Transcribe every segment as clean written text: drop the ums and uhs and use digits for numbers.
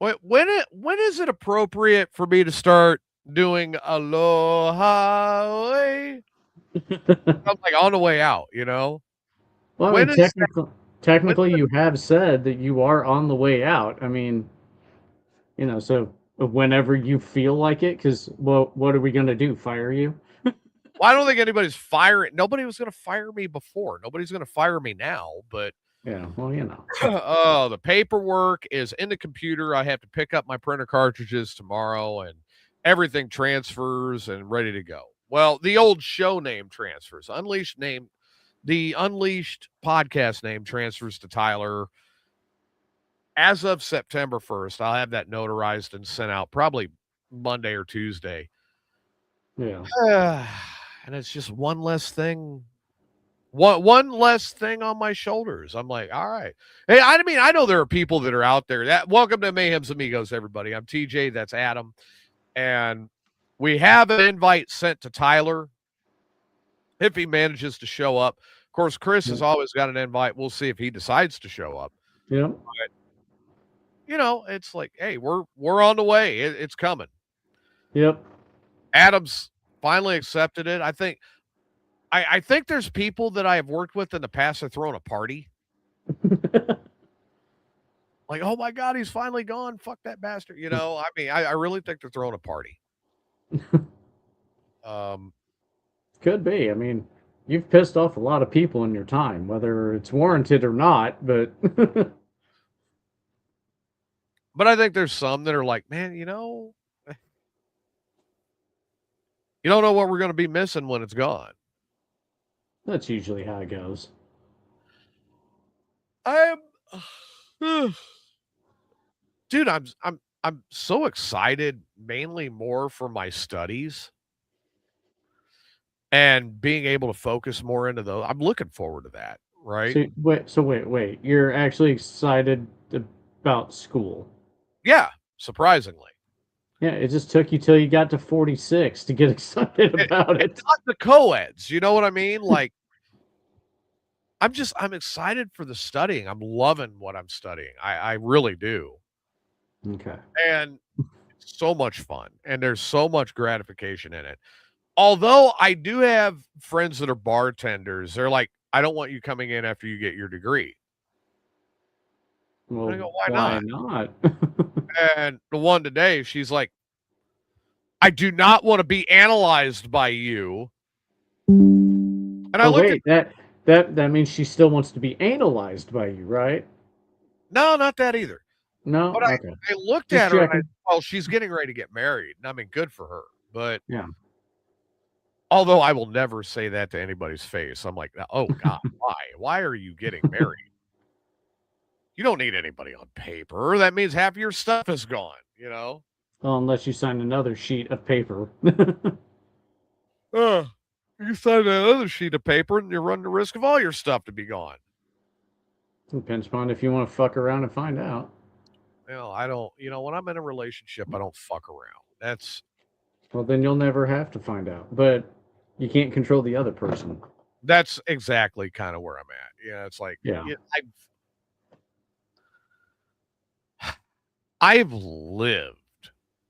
When is it appropriate for me to start doing Aloha? Way? I'm like on the way out, you know? Well, I mean, When is that? When's technically, it? you have said that you are on the way out. I mean, so whenever you feel like it, because what are we gonna do? Fire you? Well, I don't think anybody's firing. Nobody was going to fire me before. Nobody's going to fire me now. But Yeah. Well, oh, the paperwork is in the computer. I have to pick up my printer cartridges tomorrow, and everything transfers and ready to go. Well, the old show name transfers. The Unleashed podcast name transfers to Tyler as of September 1st. I'll have that notarized and sent out probably Monday or Tuesday. yeah. And it's just one less thing. One less thing on my shoulders. I'm like, all right. Hey, I mean, I know there are people that are out there. That welcome to Mayhem's Amigos, everybody. I'm TJ. That's Adam, and we have an invite sent to Tyler if he manages to show up. Of course, Chris Yep. has always got an invite. We'll see if he decides to show up. Yep. It's like, hey, we're on the way. It's coming. Yep. Adam's finally accepted it. I think there's people that I have worked with in the past that thrown a party. Like, oh my God, he's finally gone. Fuck that bastard. I mean, I really think they're throwing a party. Um, Could be. I mean, you've pissed off a lot of people in your time, whether it's warranted or not. But but I think there's some that are like, man, you don't know what we're going to be missing when it's gone. that's usually how it goes. I'm, dude, I'm so excited, mainly more for my studies and being able to focus more into those. I'm looking forward to that. Right. Wait. You're actually excited about school? Yeah. Surprisingly. Yeah, it just took you till you got to 46 to get excited about And it. not the co-eds. You know what I mean? Like, I'm excited for the studying. I'm loving what I'm studying. I really do. Okay. And it's so much fun. And there's so much gratification in it. Although I do have friends that are bartenders, they're like, I don't want you coming in after you get your degree. And I Well, go, why why not? not? And the one today, she's like, I do not want to be analyzed by you. And I Oh looked at, wait, that means she still wants to be analyzed by you, right? no, not that either. No? But Okay. I looked Just at her and checking. well, she's getting ready to get married. And I mean, good for her. But Yeah. although I will never say that to anybody's face, I'm like, oh God, why? Why are you getting married? You don't need anybody on paper. That means half your stuff is gone. Well, unless you sign another sheet of paper. Uh, you sign another sheet of paper and you run the risk of all your stuff to be gone. Depends upon if you want to fuck around and find out. I don't, when I'm in a relationship, I don't fuck around. Well, then you'll never have to find out. But you can't control the other person. That's exactly kind of where I'm at. It's like, Yeah. I've lived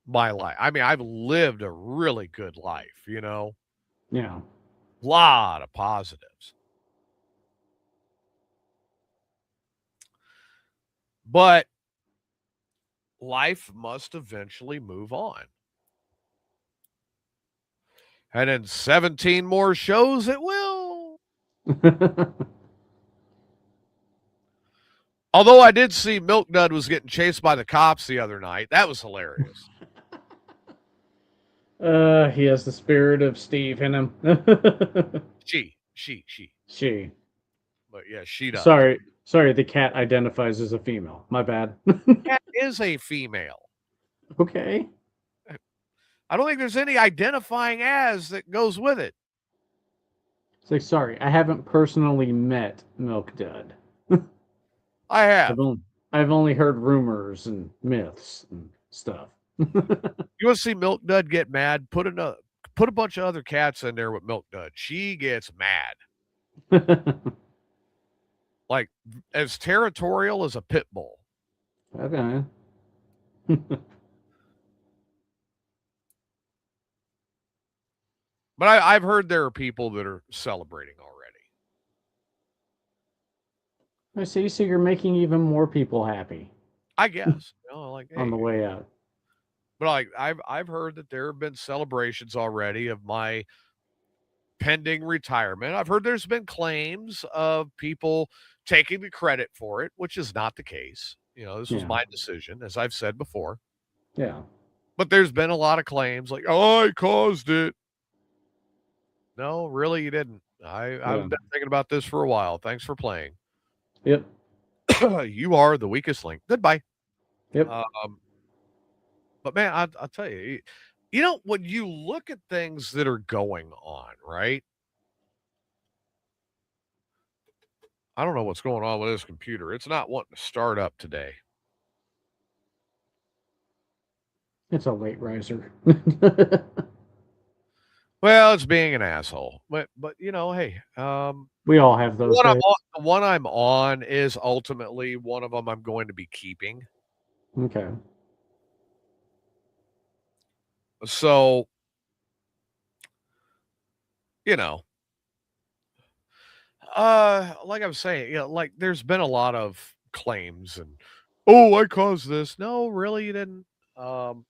my life. I mean, I've lived a really good life. Yeah. Lot of positives. But life must eventually move on. And in 17 more shows, it will. Although I did see Milk Dud was getting chased by the cops the other night. That was hilarious. He has the spirit of Steve in him. She. She. But yeah, she does. Sorry, the cat identifies as a female. My bad. Cat is a female. Okay. I don't think there's any identifying as that goes with it. It's like, sorry, I haven't personally met Milk Dud. I have. I've only heard rumors and myths and stuff. You want to see Milk Dud get mad? Put a bunch of other cats in there with Milk Dud. She gets mad. Like as territorial as a pit bull. Okay. But I've heard there are people that are celebrating already. I see. So you're making even more people happy I guess. Like, on hey, the way out. but like I've heard that there have been celebrations already of my pending retirement. I've heard there's been claims of people taking the credit for it, which is not the case. This was Yeah. my decision, as I've said before. Yeah. But there's been a lot of claims like, "Oh, I caused it." No, really, you didn't. Yeah. I've been thinking about this for a while. Thanks for playing. Yep. You are the weakest link. Goodbye. Yep. Um, but man, I'll tell you, when you look at things that are going on, right? I don't know what's going on with this computer. It's not wanting to start up today. It's a late riser. Well, it's being an asshole. But hey, We all have those days. the one I'm on is ultimately one of them I'm going to be keeping. Okay. So, you know, like I was saying, like there's been a lot of claims and, oh, I caused this. No, really, you didn't. Um,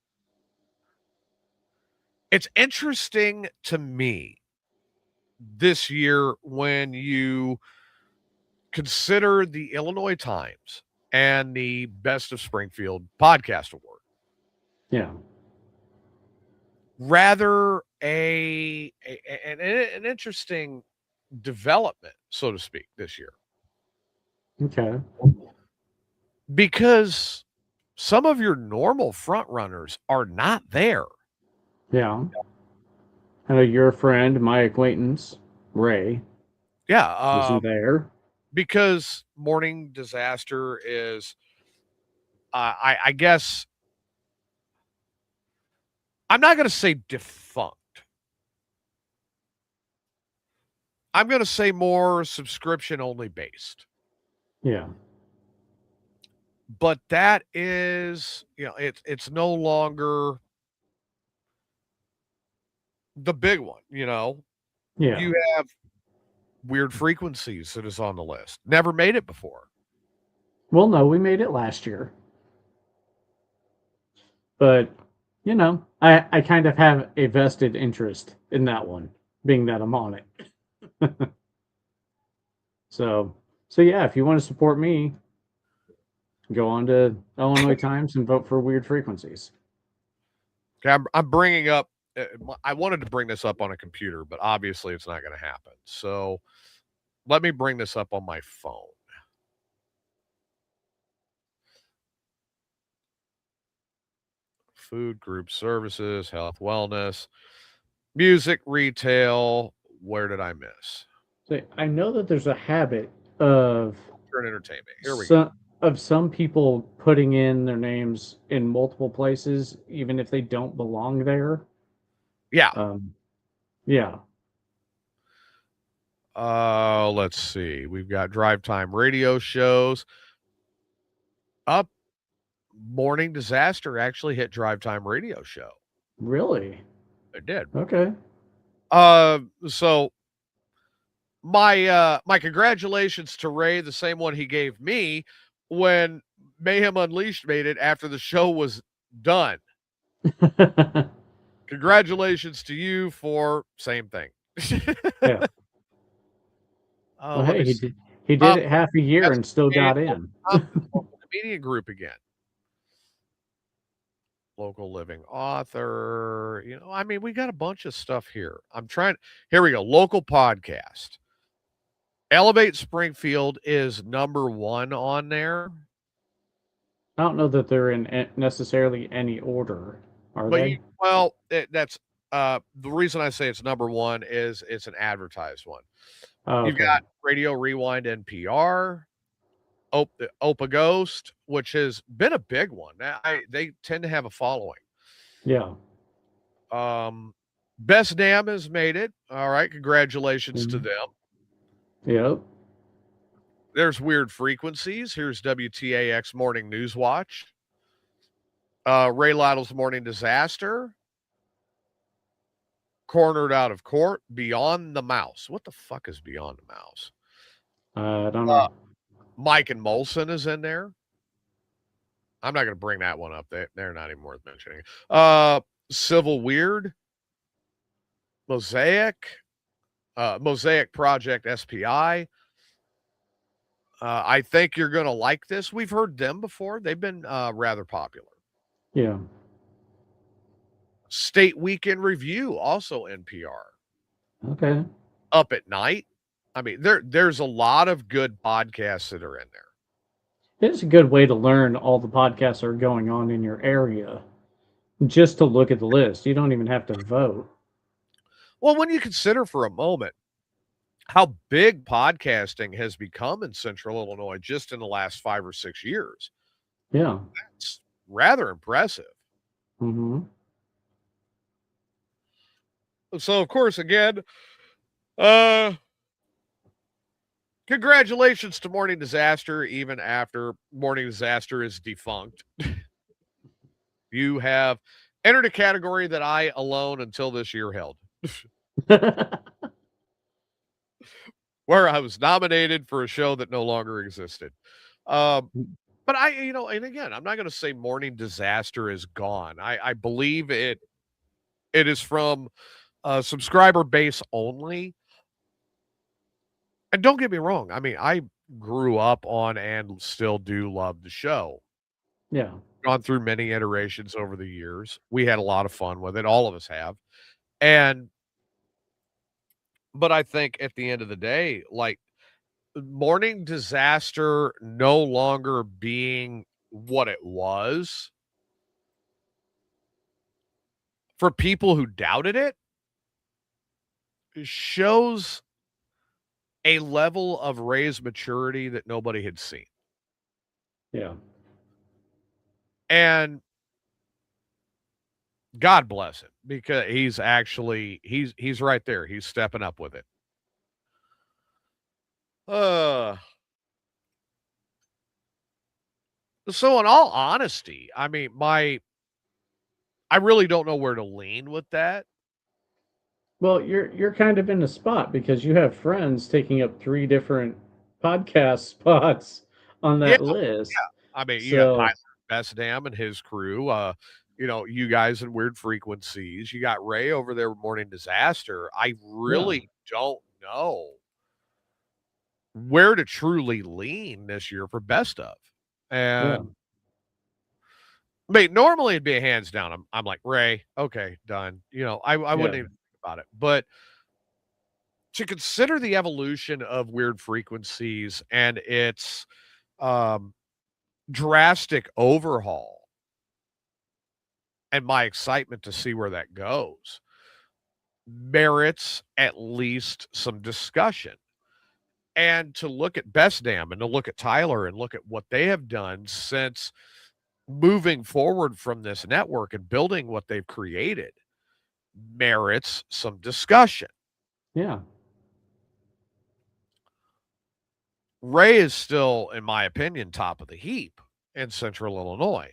it's interesting to me this year when you consider the Illinois Times and the Best of Springfield Podcast Award. Yeah. Rather an interesting development, so to speak, this year. Okay. Because some of your normal front runners are not there. Yeah. I know your friend, my acquaintance, Ray, Yeah, isn't there. because Morning Disaster is, I guess, I'm not going to say defunct. I'm going to say more subscription only based. Yeah. But that is, it's no longer the big one. Yeah. You have Weird Frequencies that is on the list. Never made it before. Well, no, we made it last year. But, I kind of have a vested interest in that one, being that I'm on it. So, so yeah, if you want to support me, go on to Illinois Times and vote for Weird Frequencies. Okay, I'm bringing up. I wanted to bring this up on a computer, but obviously it's not going to happen. So let me bring this up on my phone. Food, group services, health, wellness, music, retail. Where did I miss? So I know that there's a habit of Culture and entertainment. Here we go. some people putting in their names in multiple places, even if they don't belong there. Yeah. Yeah. Let's see. We've got drive time radio shows. Up Morning Disaster actually hit drive time radio show. Really? It did. Okay. So my congratulations to Ray, the same one he gave me when Mayhem Unleashed made it after the show was done. Congratulations to you for same thing. Yeah. Well, Let hey, me he see. did he did it half a year That's and still a got in. local comedian group again. Local living author. We got a bunch of stuff here. Here we go. Local podcast. Elevate Springfield is number 1 on there. I don't know that they're in necessarily any order, are But they? that's the reason I say it's number 1 is it's an advertised one. Oh, You've okay. got Radio Rewind NPR, Opa Ghost, which has been a big one. They tend to have a following. Yeah. Best Damn has made it. All right, congratulations to them. Yep. There's Weird Frequencies. Here's WTAX Morning News Watch. Ray Lytle's Morning Disaster, Cornered Out of Court, Beyond the Mouse. What the fuck is Beyond the Mouse? I don't know. Mike and Molson is in there. I'm not going to bring that one up. They're not even worth mentioning. Civil Weird, Mosaic, Mosaic Project SPI. I think you're going to like this. We've heard them before. They've been rather popular. Yeah. State Weekend Review, also NPR. Okay. Up at Night. I mean, there's a lot of good podcasts that are in there. It's a good way to learn all the podcasts that are going on in your area. Just to look at the list. You don't even have to vote. Well, when you consider for a moment how big podcasting has become in Central Illinois just in the last 5 or 6 years. Yeah. That's rather impressive. Mm-hmm. So, of course, again, congratulations to Morning Disaster, even after Morning Disaster is defunct. You have entered a category that I alone until this year held. Where I was nominated for a show that no longer existed. But and again, I'm not going to say Morning Disaster is gone. I believe it is from subscriber base only. And don't get me wrong. I mean, I grew up on and still do love the show. Yeah. Gone through many iterations over the years. We had a lot of fun with it. All of us have. But I think at the end of the day, like, Morning Disaster no longer being what it was, for people who doubted it, shows a level of Ray's maturity that nobody had seen. Yeah. And God bless him, because he's actually he's right there. He's stepping up with it. So in all honesty, I mean, I really don't know where to lean with that. Well, you're kind of in a spot because you have friends taking up 3 different podcast spots on Yeah, that list. I mean, you got Tyler So, Bestdam and his crew. You guys in Weird Frequencies. You got Ray over there with Morning Disaster. I yeah. really don't know where to truly lean this year for best of. Yeah. And I mean, normally it'd be a hands down. I'm like, Ray, okay, done. I wouldn't Yeah. even think about it. But to consider the evolution of Weird Frequencies and its drastic overhaul and my excitement to see where that goes merits at least some discussion. And to look at Best Dam and to look at Tyler and look at what they have done since moving forward from this network and building what they've created merits some discussion. Yeah. Ray is still, in my opinion, top of the heap in Central Illinois.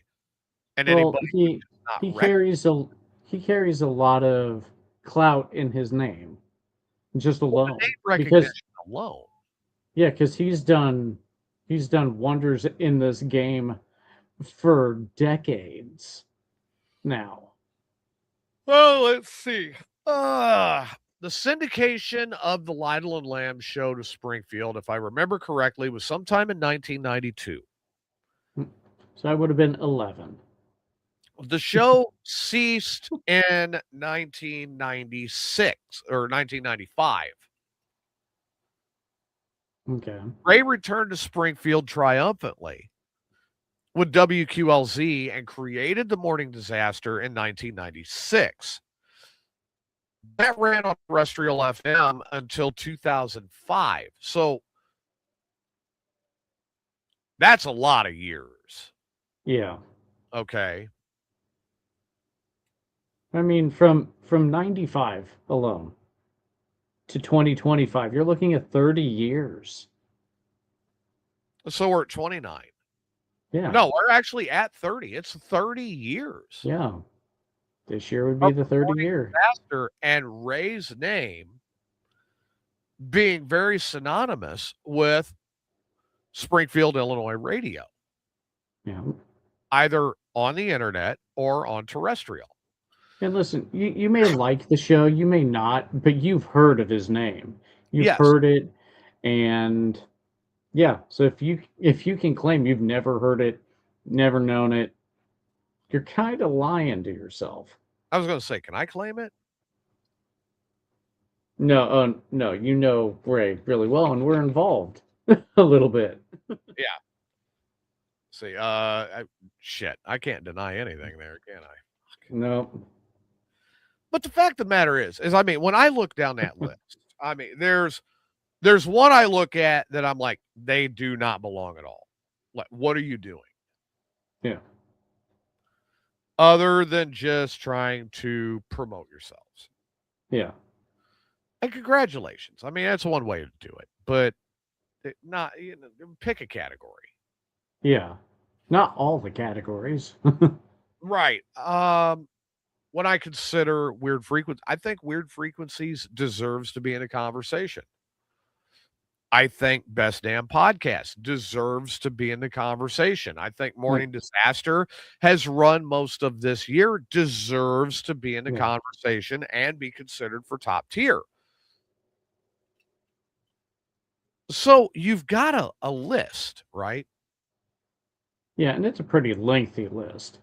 And Well, anybody he not he carries a lot of clout in his name just the alone name because recognition alone. yeah, because he's done wonders in this game for decades now. Well, let's see. The syndication of the Lytle and Lamb show to Springfield, if I remember correctly, was sometime in 1992. So I would have been 11. The show ceased in 1996 or 1995. Okay. Ray returned to Springfield triumphantly with WQLZ and created the Morning Disaster in 1996. That ran on terrestrial FM until 2005. So that's a lot of years. Yeah. Okay. I mean, from 95 alone to 2025, you're looking at 30 years. So we're at 29. Yeah. No, we're actually at 30. It's 30 years Yeah. This year would be of the the 30 Morning year. Disaster and Ray's name being very synonymous with Springfield, Illinois radio, Yeah. either on the internet or on terrestrial. And listen, you may like the show, you may not, but you've heard of his name. You've Yes, heard it, and yeah. So if you can claim you've never heard it, never known it, you're kind of lying to yourself. I was going to say, can I claim it? No, no, you know Ray really well, and we're involved a little bit. Yeah. See, shit, I can't deny anything there, can I? No, But the fact of the matter is I mean, when I look down that list, I mean, there's one I look at that I'm like, they do not belong at all. Like, what are you doing? yeah, Other than just trying to promote yourselves. yeah, And congratulations. I mean, that's one way to do it, but not pick a category. yeah. Not all the categories. Right. When I consider weird frequencies, I think weird frequencies deserves to be in a conversation. I think Best Damn Podcast deserves to be in the conversation. I think Like, Morning Disaster has run most of this year, deserves to be in the yeah, conversation and be considered for top tier. So you've got a list, right? yeah, and it's a pretty lengthy list.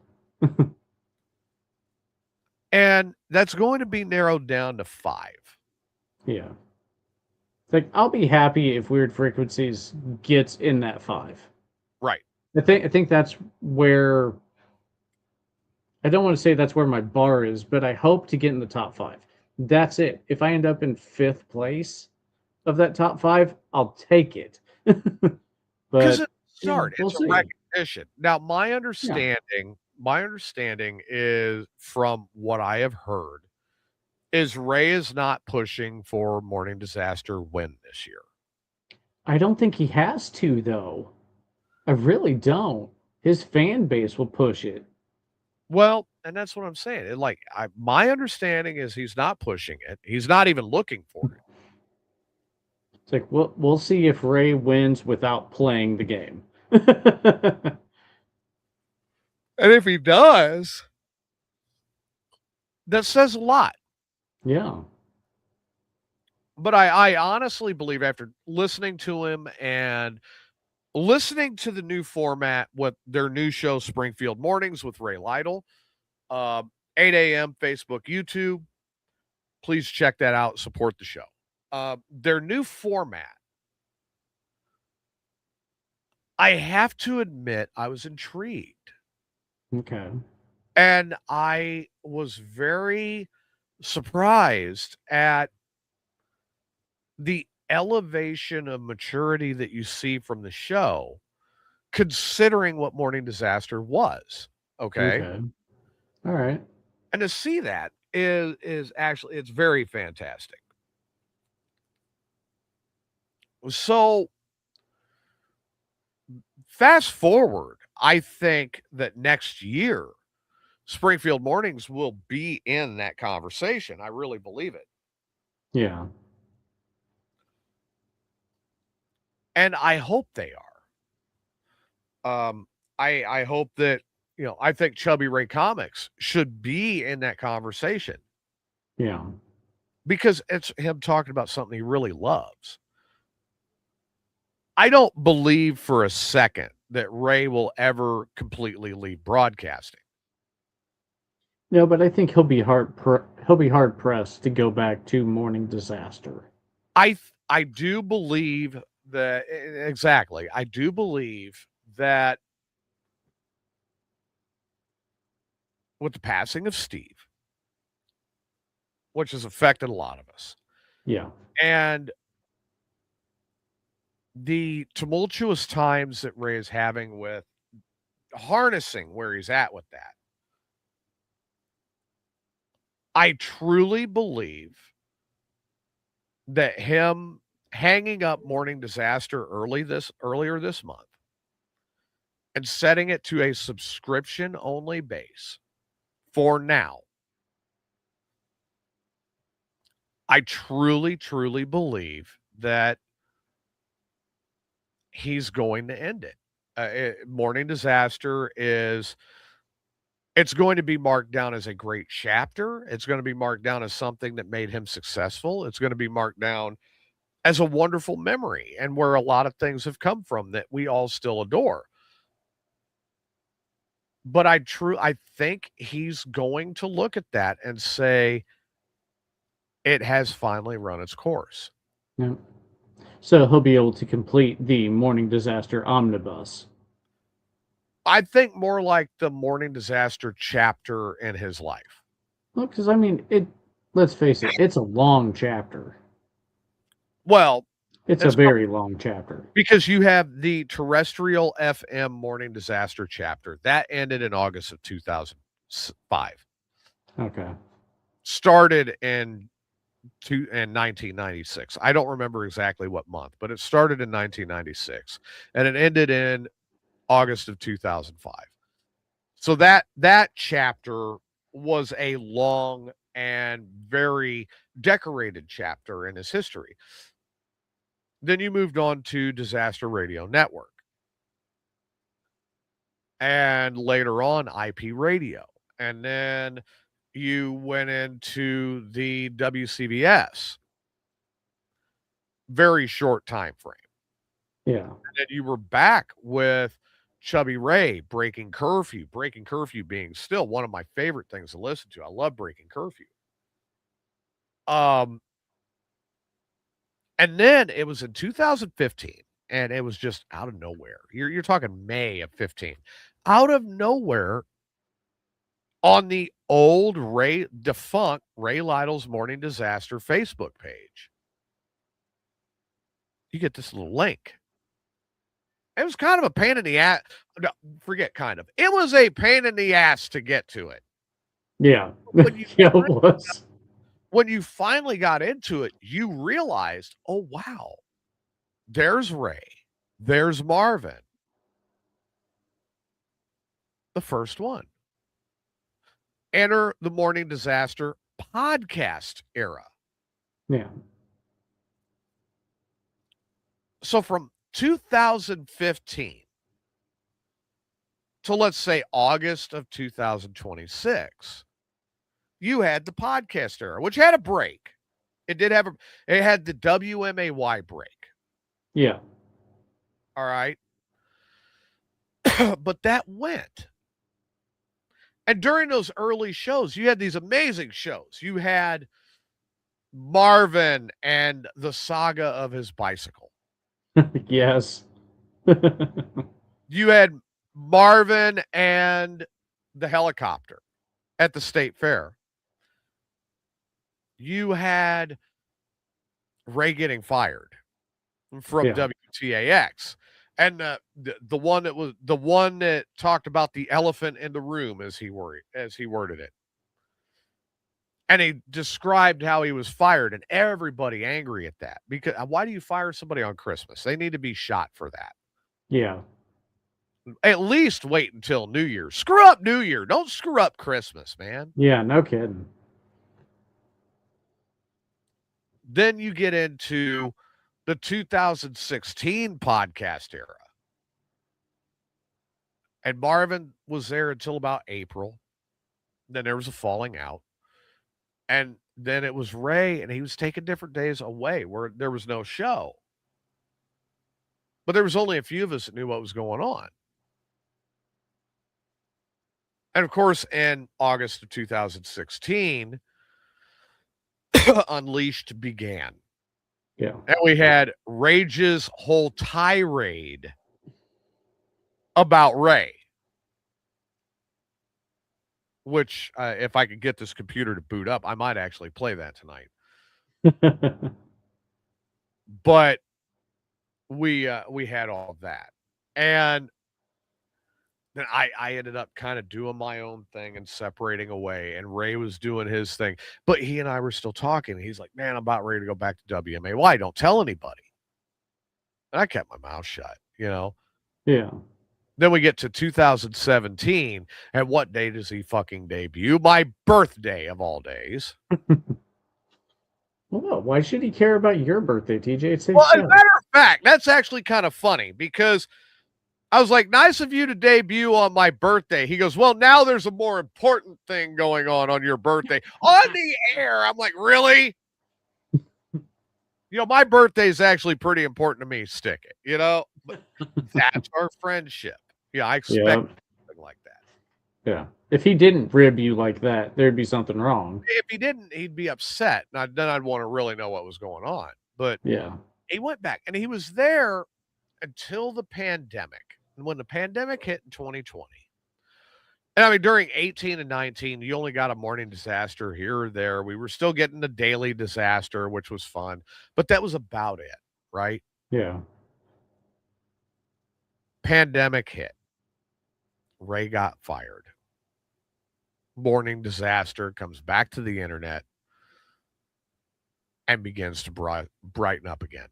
And that's going to be narrowed down to 5. Yeah. Like I'll be happy if Weird Frequencies gets in that 5. Right. I think that's where I don't want to say that's where my bar is, but I hope to get in the top 5. That's it. If I end up in 5th place of that top 5, I'll take it. Because But, it's a start, we'll it's a see. recognition. Now, Yeah. my understanding is from what I have heard is Ray is not pushing for Morning Disaster win this year. I don't think he has to though. I really don't. His fan base will push it. Well, and that's what I'm saying. My understanding is he's not pushing it. He's not even looking for it. It's like we'll see if Ray wins without playing the game. And if he does, that says a lot. Yeah. But I honestly believe after listening to him and listening to the new format with their new show, Springfield Mornings with Ray Lytle, 8 a.m. Facebook, YouTube. Please check that out. Support the show. Their new format, I have to admit, I was intrigued. Okay. And I was very surprised at the elevation of maturity that you see from the show, considering what Morning Disaster was. Okay. Okay. All right. And to see that is actually it's very fantastic. So fast forward, I think that next year Springfield Mornings will be in that conversation. I really believe it. Yeah. And I hope they are. I hope that, I think Chubby Ray Comics should be in that conversation Yeah. because it's him talking about something he really loves. I don't believe for a second that Ray will ever completely leave broadcasting. No, but I think he'll be hard pressed to go back to Morning Disaster. I do believe that exactly. I do believe that with the passing of Steve, which has affected a lot of us, Yeah. and the tumultuous times that Ray is having with harnessing where he's at with that, I truly believe that him hanging up Morning Disaster earlier this month and setting it to a subscription only base for now, I truly, truly believe that he's going to end it. Morning Disaster is it's going to be marked down as a great chapter. It's going to be marked down as something that made him successful. It's going to be marked down as a wonderful memory and where a lot of things have come from that we all still adore. But I think he's going to look at that and say it has finally run its course. Yeah. So he'll be able to complete the Morning Disaster omnibus. I think more like the Morning Disaster chapter in his life. Well, because I mean, it. Let's face it, it's a long chapter. Well, It's a very long chapter. because you have the terrestrial FM Morning Disaster chapter that ended in August of 2005. Okay. Started in 1996. I don't remember exactly what month, but it started in 1996 and it ended in August of 2005. So that chapter was a long and very decorated chapter in his history. Then you moved on to Disaster Radio Network. And later on IP radio. And then you went into the WCBS. Very short time frame. Yeah. And then you were back with Chubby Ray, Breaking Curfew. Breaking Curfew being still one of my favorite things to listen to. I love Breaking Curfew. And then it was in 2015, and it was just out of nowhere. You're talking May of 15. Out of nowhere, on the old defunct Ray Lytle's Morning Disaster Facebook page, you get this little link. It was kind of a pain in the ass. No, forget kind of. It was a pain in the ass to get to it. Yeah. Yeah, it was. When you finally got into it, you realized, oh, wow, there's Ray. There's Marvin. The first one. Enter the Morning Disaster podcast era. Yeah. So from 2015 to let's say August of 2026, you had the podcast era, which had a break. It did have it had the WMAY break. Yeah. All right. But that went. And during those early shows, you had these amazing shows. You had Marvin and the saga of his bicycle. Yes. You had Marvin and the helicopter at the state fair. You had Ray getting fired from WTAX. And the one that talked about the elephant in the room as he worded it. And he described how he was fired and everybody angry at that. Because why do you fire somebody on Christmas? They need to be shot for that. Yeah. At least wait until New Year. Screw up New Year. Don't screw up Christmas, man. Yeah, no kidding. Then you get into the 2016 podcast era. And Marvin was there until about April. Then there was a falling out. And then it was Ray, and he was taking different days away where there was no show. But there was only a few of us that knew what was going on. And of course, in August of 2016, Unleashed began. Yeah. And we had Rage's whole tirade about Ray. Which, if I could get this computer to boot up, I might actually play that tonight. But we had all of that. And then I ended up kind of doing my own thing and separating away, and Ray was doing his thing. But he and I were still talking. He's like, man, I'm about ready to go back to WMAY. Don't tell anybody. And I kept my mouth shut, you know? Yeah. Then we get to 2017, and what day does he fucking debut? My birthday of all days. Well, why should he care about your birthday, TJ? It's his Well, as a show. matter of fact, that's actually kind of funny because I was like, nice of you to debut on my birthday. He goes, well, now there's a more important thing going on your birthday on the air. I'm like, really? My birthday is actually pretty important to me. Stick it, but that's our friendship. Yeah, I expect Yeah. something like that. Yeah. If he didn't rib you like that, there'd be something wrong. If he didn't, he'd be upset. Then I'd want to really know what was going on. But Yeah. he went back and he was there until the pandemic. And when the pandemic hit in 2020, and I mean, during 18 and 19, you only got a morning disaster here or there. We were still getting the daily disaster, which was fun, but that was about it, right? Yeah. Pandemic hit. Ray got fired. Morning disaster comes back to the internet and begins to brighten up again.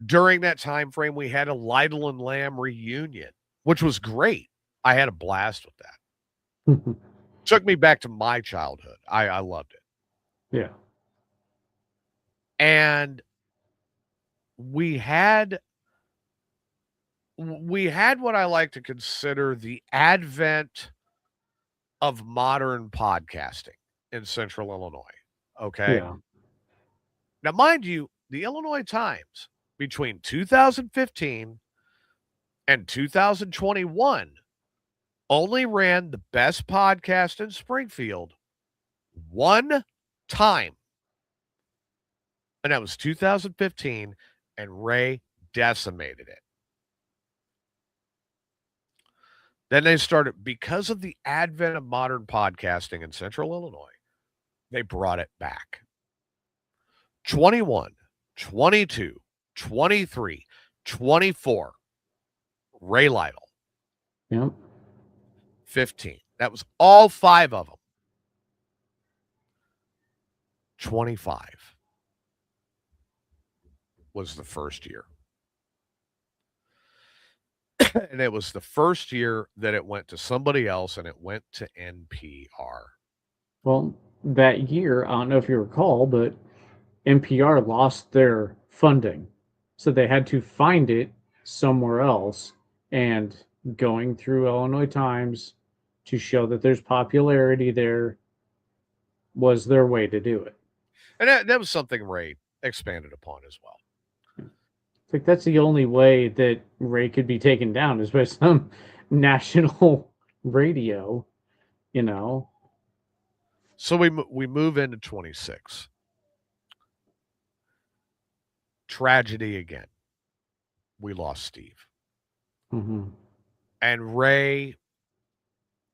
During that time frame, we had a Lytle and Lamb reunion, which was great. I had a blast with that. Took me back to my childhood. I loved it. Yeah. And we had what I like to consider the advent of modern podcasting in Central Illinois. Okay. Yeah. Now, mind you, the Illinois Times between 2015 and 2021 only ran the best podcast in Springfield one time. And that was 2015, and Ray decimated it. Then they started, because of the advent of modern podcasting in Central Illinois, they brought it back. 21, 22, 23, 24, Ray Lytle. Yep. 15. That was all 5 of them. 25 was the first year. And it was the first year that it went to somebody else, and it went to NPR. Well, that year, I don't know if you recall, but NPR lost their funding. So they had to find it somewhere else. And going through Illinois Times to show that there's popularity there was their way to do it. And that was something Ray expanded upon as well. It's like that's the only way that Ray could be taken down is by some national radio, you know. So we move into 26. Tragedy again. We lost Steve. Mm-hmm. And Ray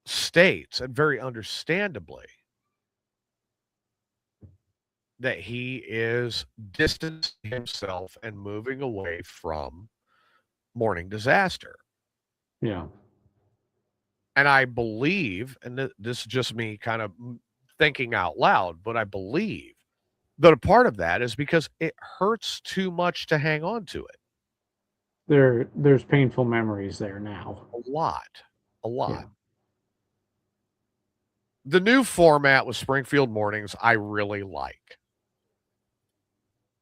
states, and very understandably, that he is distancing himself and moving away from morning disaster. Yeah. And I believe, and this is just me kind of thinking out loud, but I believe that a part of that is because it hurts too much to hang on to it. There's painful memories there now. A lot. Yeah. The new format with Springfield Mornings, I really like.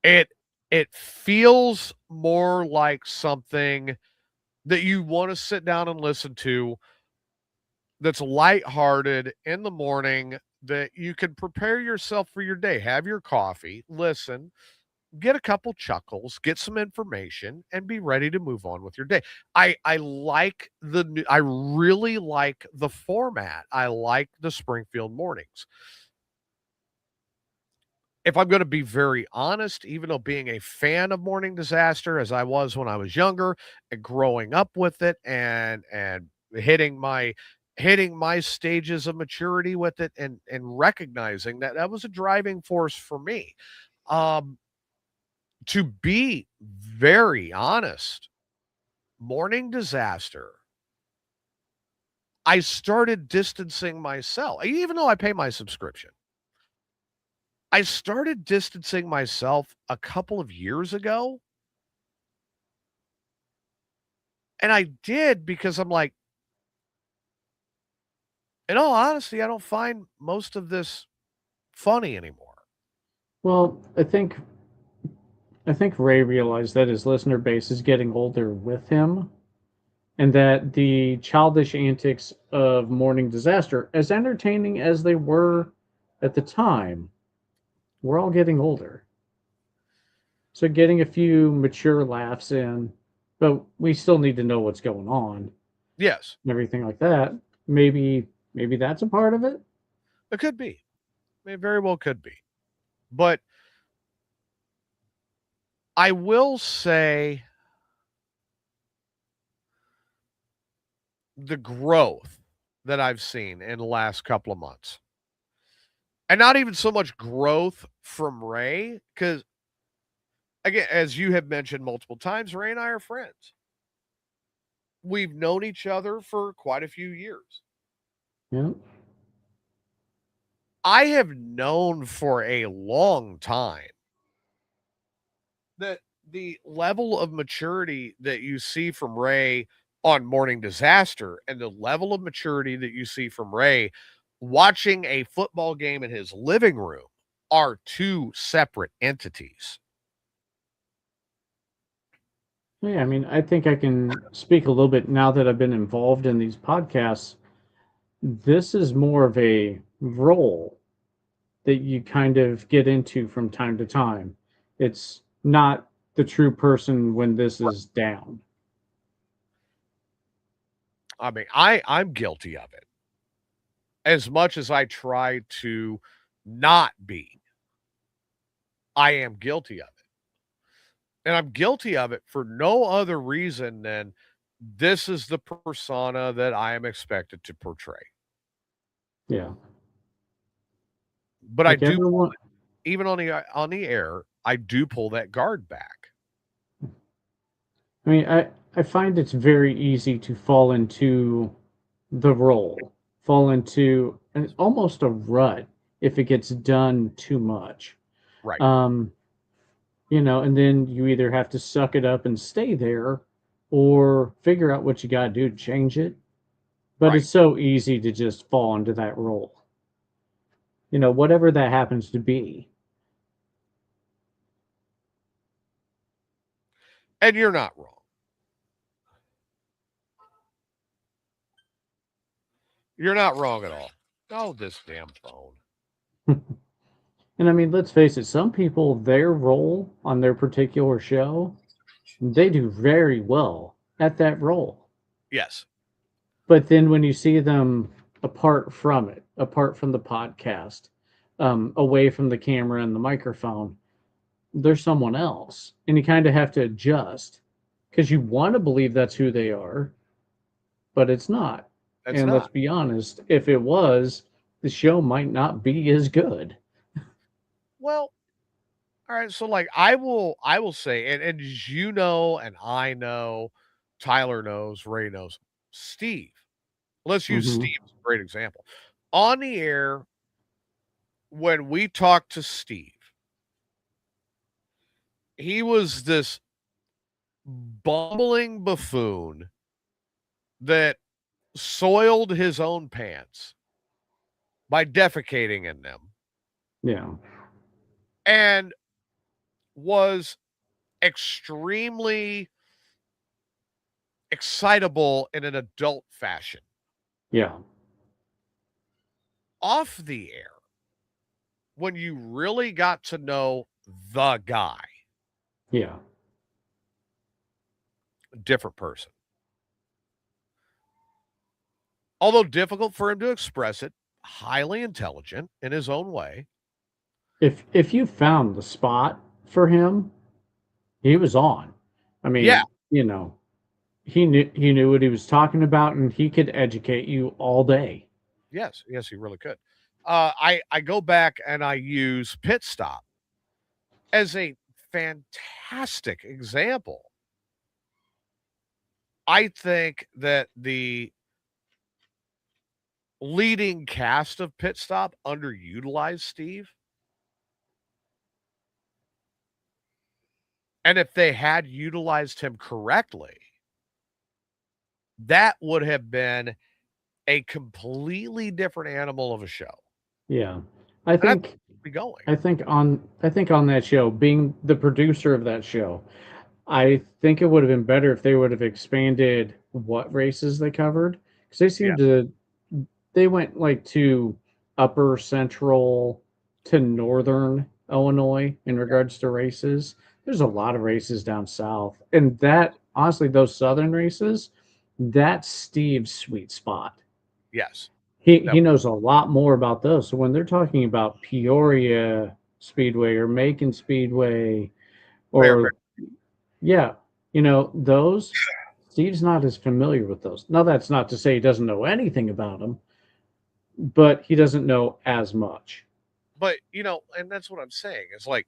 It feels more like something that you want to sit down and listen to, that's lighthearted in the morning, that you can prepare yourself for your day. Have your coffee, listen, get a couple chuckles, get some information, and be ready to move on with your day. I really like the format. I like the Springfield Mornings. If I'm going to be very honest, even though being a fan of Morning Disaster as I was when I was younger and growing up with it and hitting my stages of maturity with it, and recognizing that that was a driving force for me. To be very honest, Morning Disaster, I started distancing myself, even though I pay my subscription. I started distancing myself a couple of years ago And I did because I'm like, in all honesty, I don't find most of this funny anymore. Well, I think Ray realized that his listener base is getting older with him, and that the childish antics of Morning Disaster, as entertaining as they were at the time, we're all getting older. So getting a few mature laughs in, but we still need to know what's going on Yes, and everything like that. Maybe that's a part of it. it could be. It very well could be. But I will say the growth that I've seen in the last couple of months, and not even so much growth from Ray, because again, as you have mentioned multiple times, Ray and I are friends. We've known each other for quite a few years. Yeah. I have known for a long time that the level of maturity that you see from Ray on Morning Disaster and the level of maturity that you see from Ray watching a football game in his living room are two separate entities. Yeah, I mean, I think I can speak a little bit now that I've been involved in these podcasts. This is more of a role that you kind of get into from time to time. It's not the true person when this is down. I mean, I'm guilty of it. As much as I try to not be, I am guilty of it. And I'm guilty of it for no other reason than this is the persona that I am expected to portray. Yeah. But I Like do pull everyone, it, even on the air, I do pull that guard back. I mean, I find it's very easy to fall into the role, fall into almost a rut if it gets done too much. Right. Um, and then you either have to suck it up and stay there or figure out what you got to do to change it. But Right. it's so easy to just fall into that role, whatever that happens to be. And you're not wrong. You're not wrong at all. Oh, this damn phone. And I mean, let's face it, some people, their role on their particular show, they do very well at that role. Yes. But then when you see them apart from it, apart from the podcast, away from the camera and the microphone, they're someone else. And you kind of have to adjust because you want to believe that's who they are, but it's not. It's And let's not. be honest, if it was, the show might not be as good. Well, all right. So like I will say, and as you know, and I know, Tyler knows, Ray knows, Steve. Let's use Hmm. Steve as a great example. On the air, when we talked to Steve, he was this bumbling buffoon that soiled his own pants by defecating in them Yeah. and was extremely excitable in an adult fashion. Yeah. Off the air, when you really got to know the guy, Yeah. different person. Although difficult for him to express it, highly intelligent in his own way. If you found the spot for him, he was on. I Yeah, mean, he knew what he was talking about, and he could educate you all day. yes, yes, he really could. I go back and I use Pit Stop as a fantastic example. I think that the leading cast of Pit Stop underutilized Steve. And if they had utilized him correctly, that would have been a completely different animal of a show. Yeah. I And that's think where we're going. I think on that show, being the producer of that show, I think it would have been better if they would have expanded what races they covered, because Yeah. they went like to upper central to northern Illinois in regards to races. There's a lot of races down south, and that honestly, those southern races, that's Steve's sweet spot. Yes. He That knows a lot more about those. So when they're talking about Peoria Speedway or Macon Speedway fair, or yeah, those Steve's not as familiar with those. Now that's not to say he doesn't know anything about them, but he doesn't know as much. but and that's what I'm saying. It's like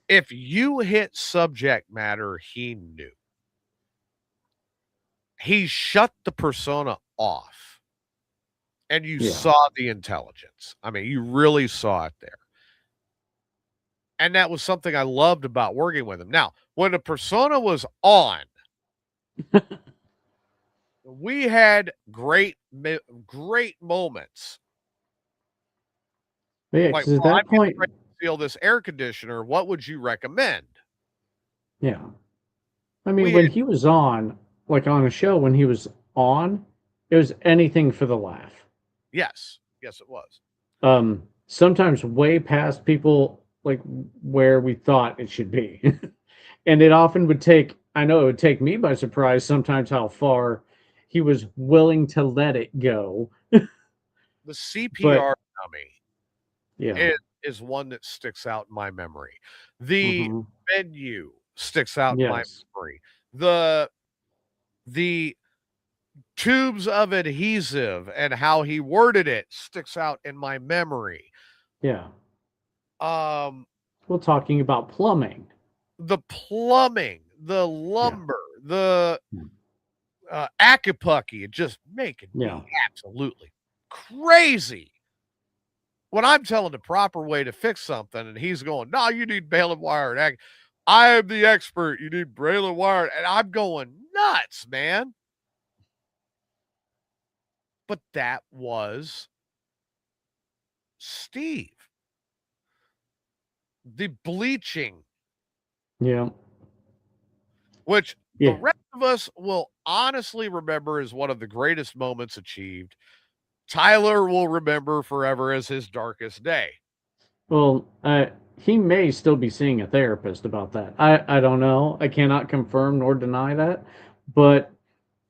if you hit subject matter he knew, he shut the persona off and you Yeah. saw the intelligence. I mean, you really saw it there. And that was something I loved about working with him. Now, when the persona was on, we had great moments. But yeah, Like, because at well, I'm that getting point, ready to seal this air conditioner. What would you recommend? yeah. I mean, We when had he was on, like on a show, when he was on, it was anything for the laugh. yes, it was. Sometimes way past people like where we thought it should be. And it often would take, I know it would take me by surprise sometimes how far he was willing to let it go. The But CPR dummy yeah. is one that sticks out in my memory. The Hmm. menu sticks out in my Yes. memory. The tubes of adhesive and how he worded it sticks out in my memory. Yeah. Um, Well, talking about plumbing. the plumbing, the Yeah. lumber, the Yeah. acupuncture, just making Yeah. me absolutely crazy. When I'm telling the proper way to fix something, and he's going, "No, you need baling wire." And I am the expert. You need baling wire, and I'm going nuts, man. But that was Steve. The bleaching, Yeah. which the Yeah. rest of us will honestly remember as one of the greatest moments achieved. Tyler will remember forever as his darkest day. Well, he may still be seeing a therapist about that. I don't know. I cannot confirm nor deny that, but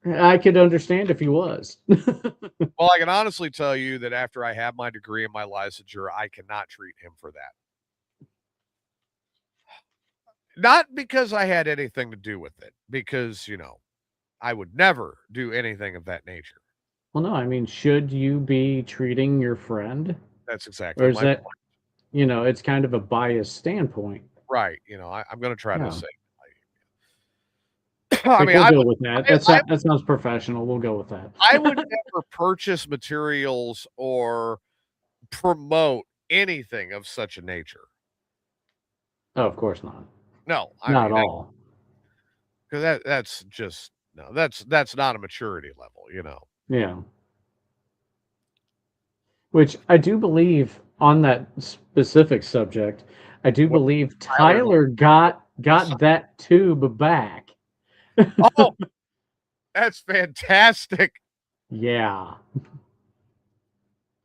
I could understand if he was. Well, I can honestly tell you that after I have my degree and my licensure, I cannot treat him for that. Not because I had anything to do with it, because, I would never do anything of that nature. Well, no, I mean, should you be treating your friend? That's exactly Or is my that, point. it's kind of a biased standpoint? Right. I'm going to try to Yeah. say, I Like mean, we'll go with that. I, That sounds professional. We'll go with I would that. never purchase materials or promote anything of such a nature. Oh, of course not. No, I Not mean, all. because that's just, no, that's not a maturity level. Yeah. Which I do believe on that specific subject, I do What believe Tyler, Tyler got that tube back. oh, that's fantastic. Yeah.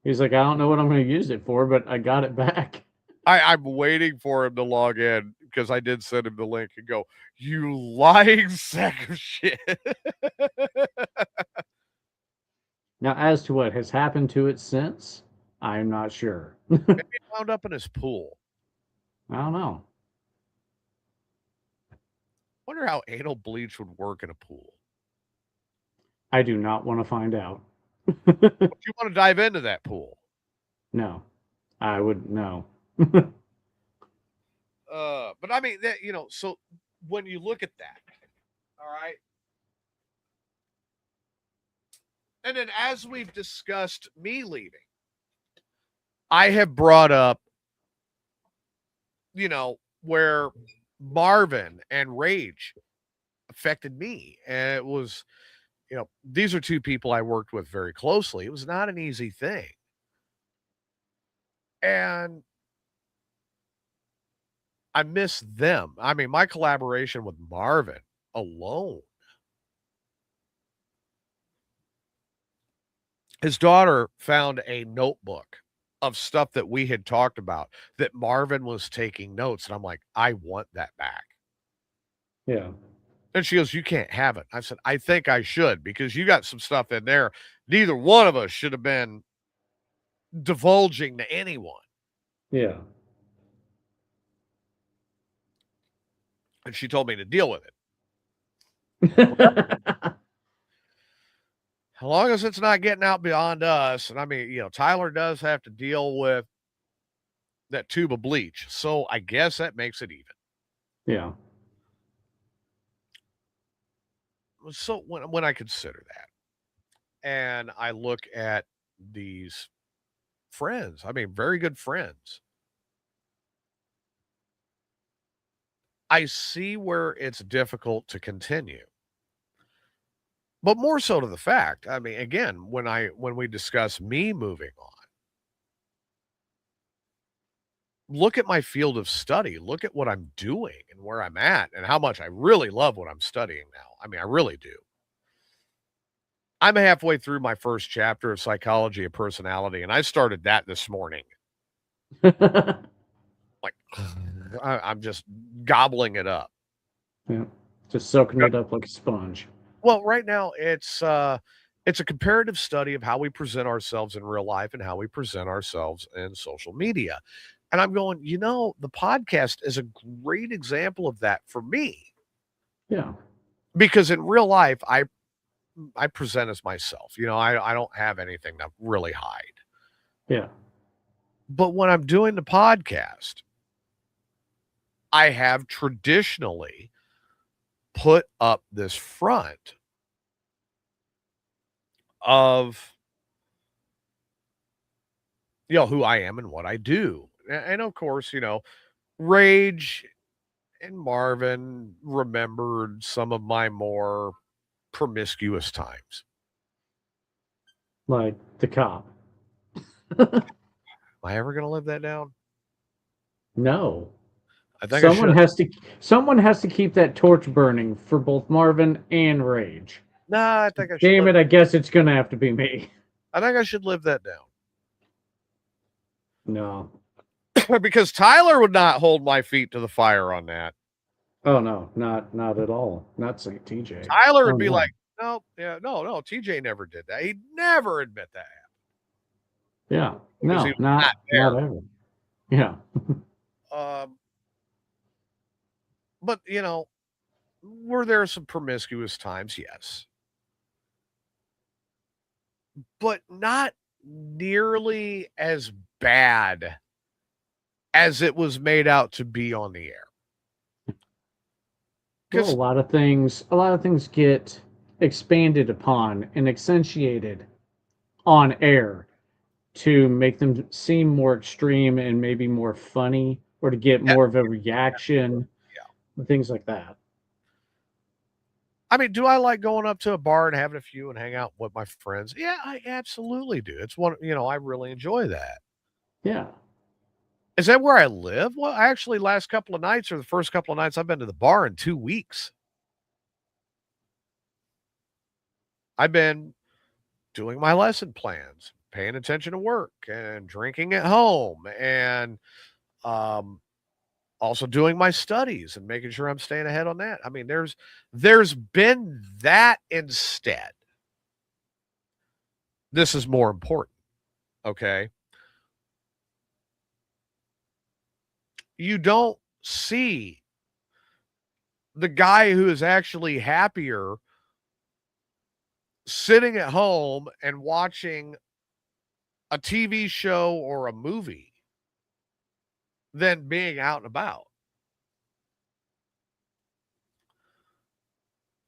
He's like, I don't know what I'm going to use it for, but I got it back. I'm waiting for him to log in because I did send him the link and go, "You lying sack of shit." Now, as to what has happened to it since, I'm not sure. Maybe it wound up in his pool. I don't know. Wonder how anal bleach would work in a pool. I do not want to find out. Would you want to dive into that pool? No, I would no. But I mean that so when you look at that, all right, and then as we've discussed me leaving, I have brought up, where Marvin and Rage affected me, and it was, these are two people I worked with very closely. It was not an easy thing. And I miss them. I mean, my collaboration with Marvin alone. His daughter found a notebook of stuff that we had talked about that Marvin was taking notes. And I'm like, I want that back. Yeah. And she goes, "You can't have it." I said, "I think I should because you got some stuff in there. Neither one of us should have been divulging to anyone." Yeah. And she told me to deal with it. As long as it's not getting out beyond us. And I mean, Tyler does have to deal with that tube of bleach. So I guess that makes it even. Yeah. So when I consider that and I look at these friends, I mean, very good friends, I see where it's difficult to continue. But more so to the fact, I mean, again, when we discuss me moving on, look at my field of study, look at what I'm doing and where I'm at and how much I really love what I'm studying now. I mean, I really do. I'm halfway through my first chapter of psychology of personality, and I started that this morning. Like, I'm just gobbling it up. Yeah. Just soaking it up like a sponge. Well, right now it's a comparative study of how we present ourselves in real life and how we present ourselves in social media. And I'm going, the podcast is a great example of that for me. Yeah. Because in real life, I present as myself. I don't have anything to really hide. Yeah. But when I'm doing the podcast, I have traditionally put up this front of who I am and what I do. And of course, Rage and Marvin remembered some of my more promiscuous times. Like the cop. Am I ever going to live that down? No. I think I should. Someone has to keep that torch burning for both Marvin and Rage. Nah, I think I should. Damn it, I guess it's gonna have to be me. I think I should live that down. No. Because Tyler would not hold my feet to the fire on that. Oh no, not at all. Not St. TJ. Tyler would be like, no, TJ never did that. He'd never admit that. Yeah. No, not ever. Yeah. But were there some promiscuous times? Yes. But not nearly as bad as it was made out to be on the air. Well, a lot of things get expanded upon and accentuated on air to make them seem more extreme and maybe more funny, or to get more of a reaction. Yeah. Things like that. I mean, do I like going up to a bar and having a few and hang out with my friends? Yeah, I absolutely do. It's one, I really enjoy that. Yeah. Is that where I live? Well, actually, last couple of nights or the first couple of nights I've been to the bar in 2 weeks. I've been doing my lesson plans, paying attention to work, and drinking at home, and also doing my studies and making sure I'm staying ahead on that. I mean, there's been that instead. This is more important. Okay. You don't see the guy who is actually happier sitting at home and watching a TV show or a movie than being out and about.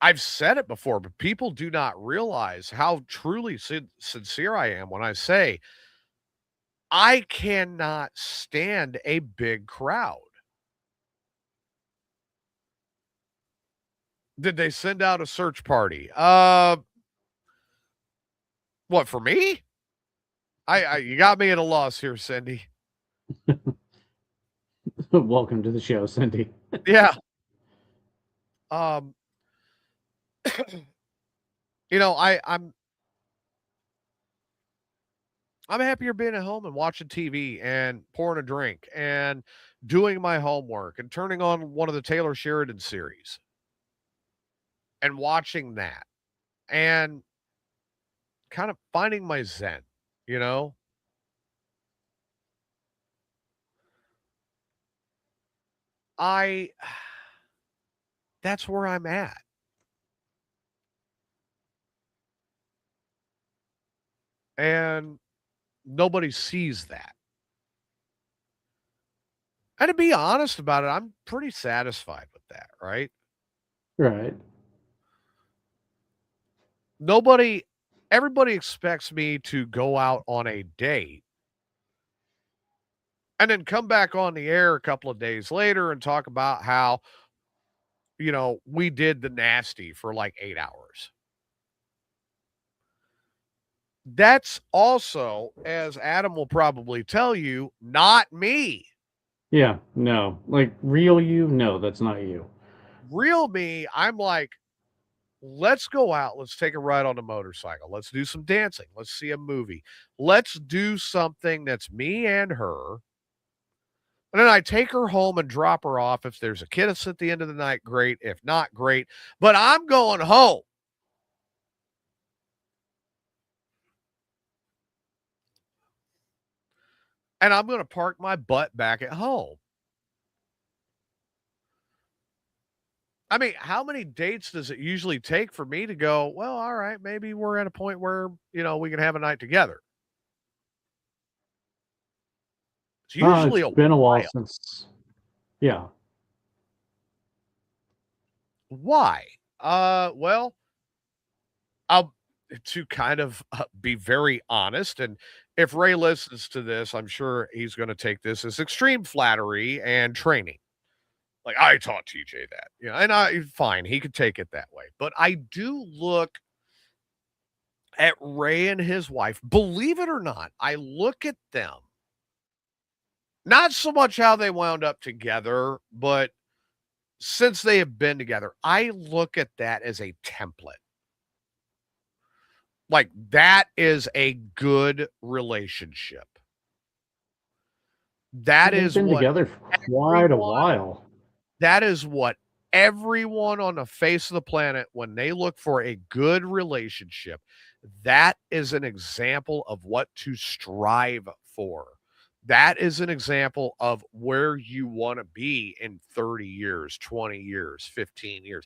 I've said it before, but people do not realize how truly sincere I am when I say I cannot stand a big crowd. Did they send out a search party? What, for me? I you got me at a loss here, Cindy. Welcome to the show, Cindy. Yeah. Um, I'm happier being at home and watching TV and pouring a drink and doing my homework and turning on one of the Taylor Sheridan series and watching that and kind of finding my zen, you know? I That's where I'm at. And nobody sees that. And to be honest about it, I'm pretty satisfied with that, right? Right. Nobody Everybody expects me to go out on a date and then come back on the air a couple of days later and talk about how, we did the nasty for like 8 hours. That's also, as Adam will probably tell you, not me. Yeah, no. Like, real you? No, that's not you. Real me, I'm like, let's go out. Let's take a ride on a motorcycle. Let's do some dancing. Let's see a movie. Let's do something that's me and her. And then I take her home and drop her off. If there's a kiss at the end of the night, great. If not, great. But I'm going home. And I'm going to park my butt back at home. I mean, how many dates does it usually take for me to go, well, all right, maybe we're at a point where, we can have a night together? It's usually It's a been a while while. since. Yeah. Why? Well, I'll to kind of be very honest. And if Ray listens to this, I'm sure he's going to take this as extreme flattery and training. Like, I taught TJ that, and fine, he could take it that way. But I do look at Ray and his wife, believe it or not, I look at them, not so much how they wound up together, but since they have been together, I look at that as a template. Like, that is a good relationship. That They've is been what together for quite a everyone while. that is what everyone on the face of the planet, when they look for a good relationship, that is an example of what to strive for. That is an example of where you want to be in 30 years, 20 years, 15 years.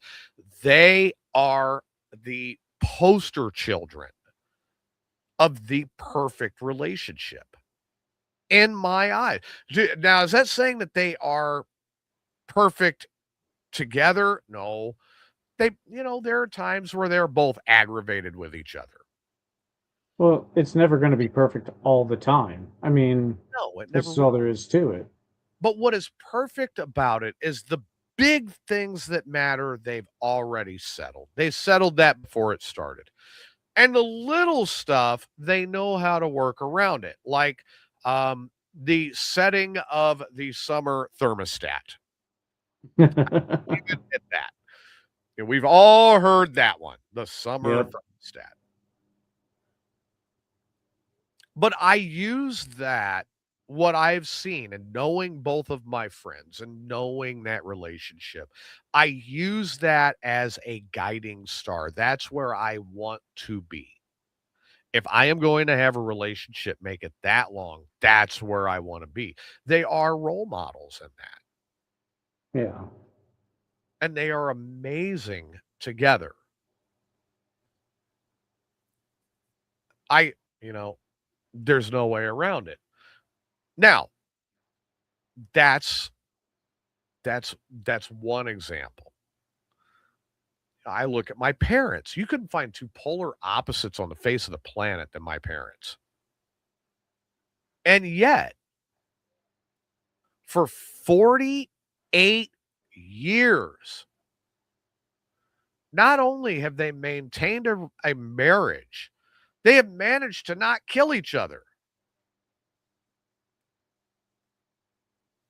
They are the poster children of the perfect relationship in my eyes. Now, is that saying that they are perfect together? No. There are times where they're both aggravated with each other. Well, it's never going to be perfect all the time. I mean, No, it that's never just all will. there is to it. But what is perfect about it is the big things that matter, they've already settled. They settled that before it started. And the little stuff, they know how to work around it, like the setting of the summer thermostat. Even at that. And we've all heard that one, the summer Yep. thermostat. But I use that, what I've seen and knowing both of my friends and knowing that relationship, I use that as a guiding star. That's where I want to be. If I am going to have a relationship, make it that long, that's where I want to be. They are role models in that, Yeah. and they are amazing together. I, you know, there's no way around it. Now, that's that's one example. I look at my parents. You couldn't find two polar opposites on the face of the planet than my parents. And yet, for 48 years, not only have they maintained a marriage They have managed to not kill each other.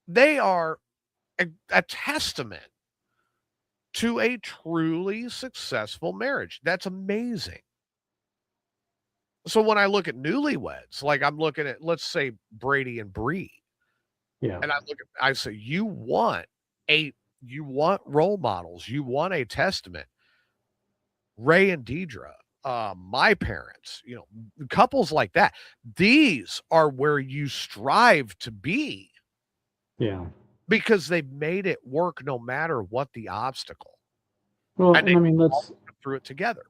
They are a testament to a truly successful marriage. That's amazing. So when I look at newlyweds, like I'm looking at, let's say, Brady and Bree, Yeah. and I say, you want role models, you want a testament. Ray and Deidre, my parents, couples like that. These are where you strive to be Yeah. because they've made it work no matter what the obstacle, Well, and and they I mean, all come through it together.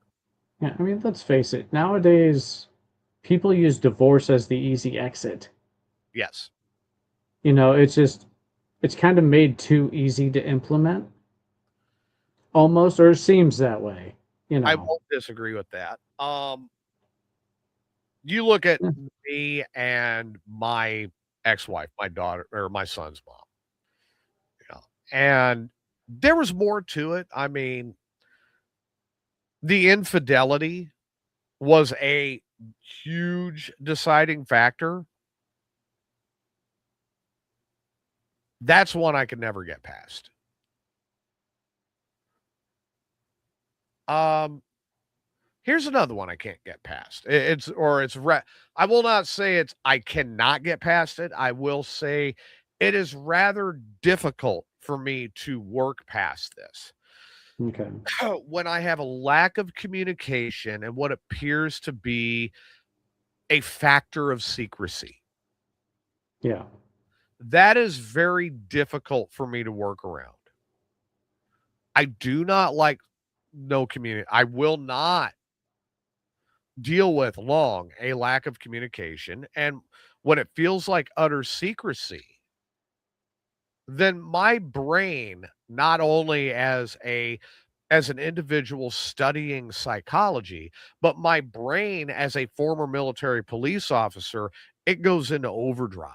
let's face it. Nowadays, people use divorce as the easy exit. Yes, It's kind of made too easy to implement, almost, or it seems that way. You I know. won't disagree with that. You look at Yeah. me and my ex-wife, my daughter or my son's mom, and there was more to it. I mean, the infidelity was a huge deciding factor. That's one I could never get past. Um, Here's another one I can't get past. I will not say I cannot get past it. I will say it is rather difficult for me to work past this. Okay. When I have a lack of communication and what appears to be a factor of secrecy. Yeah. That is very difficult for me to work around. I do not like no community. I will not deal with long a lack of communication. And when it feels like utter secrecy, then my brain, not only as an individual studying psychology, but my brain as a former military police officer, it goes into overdrive.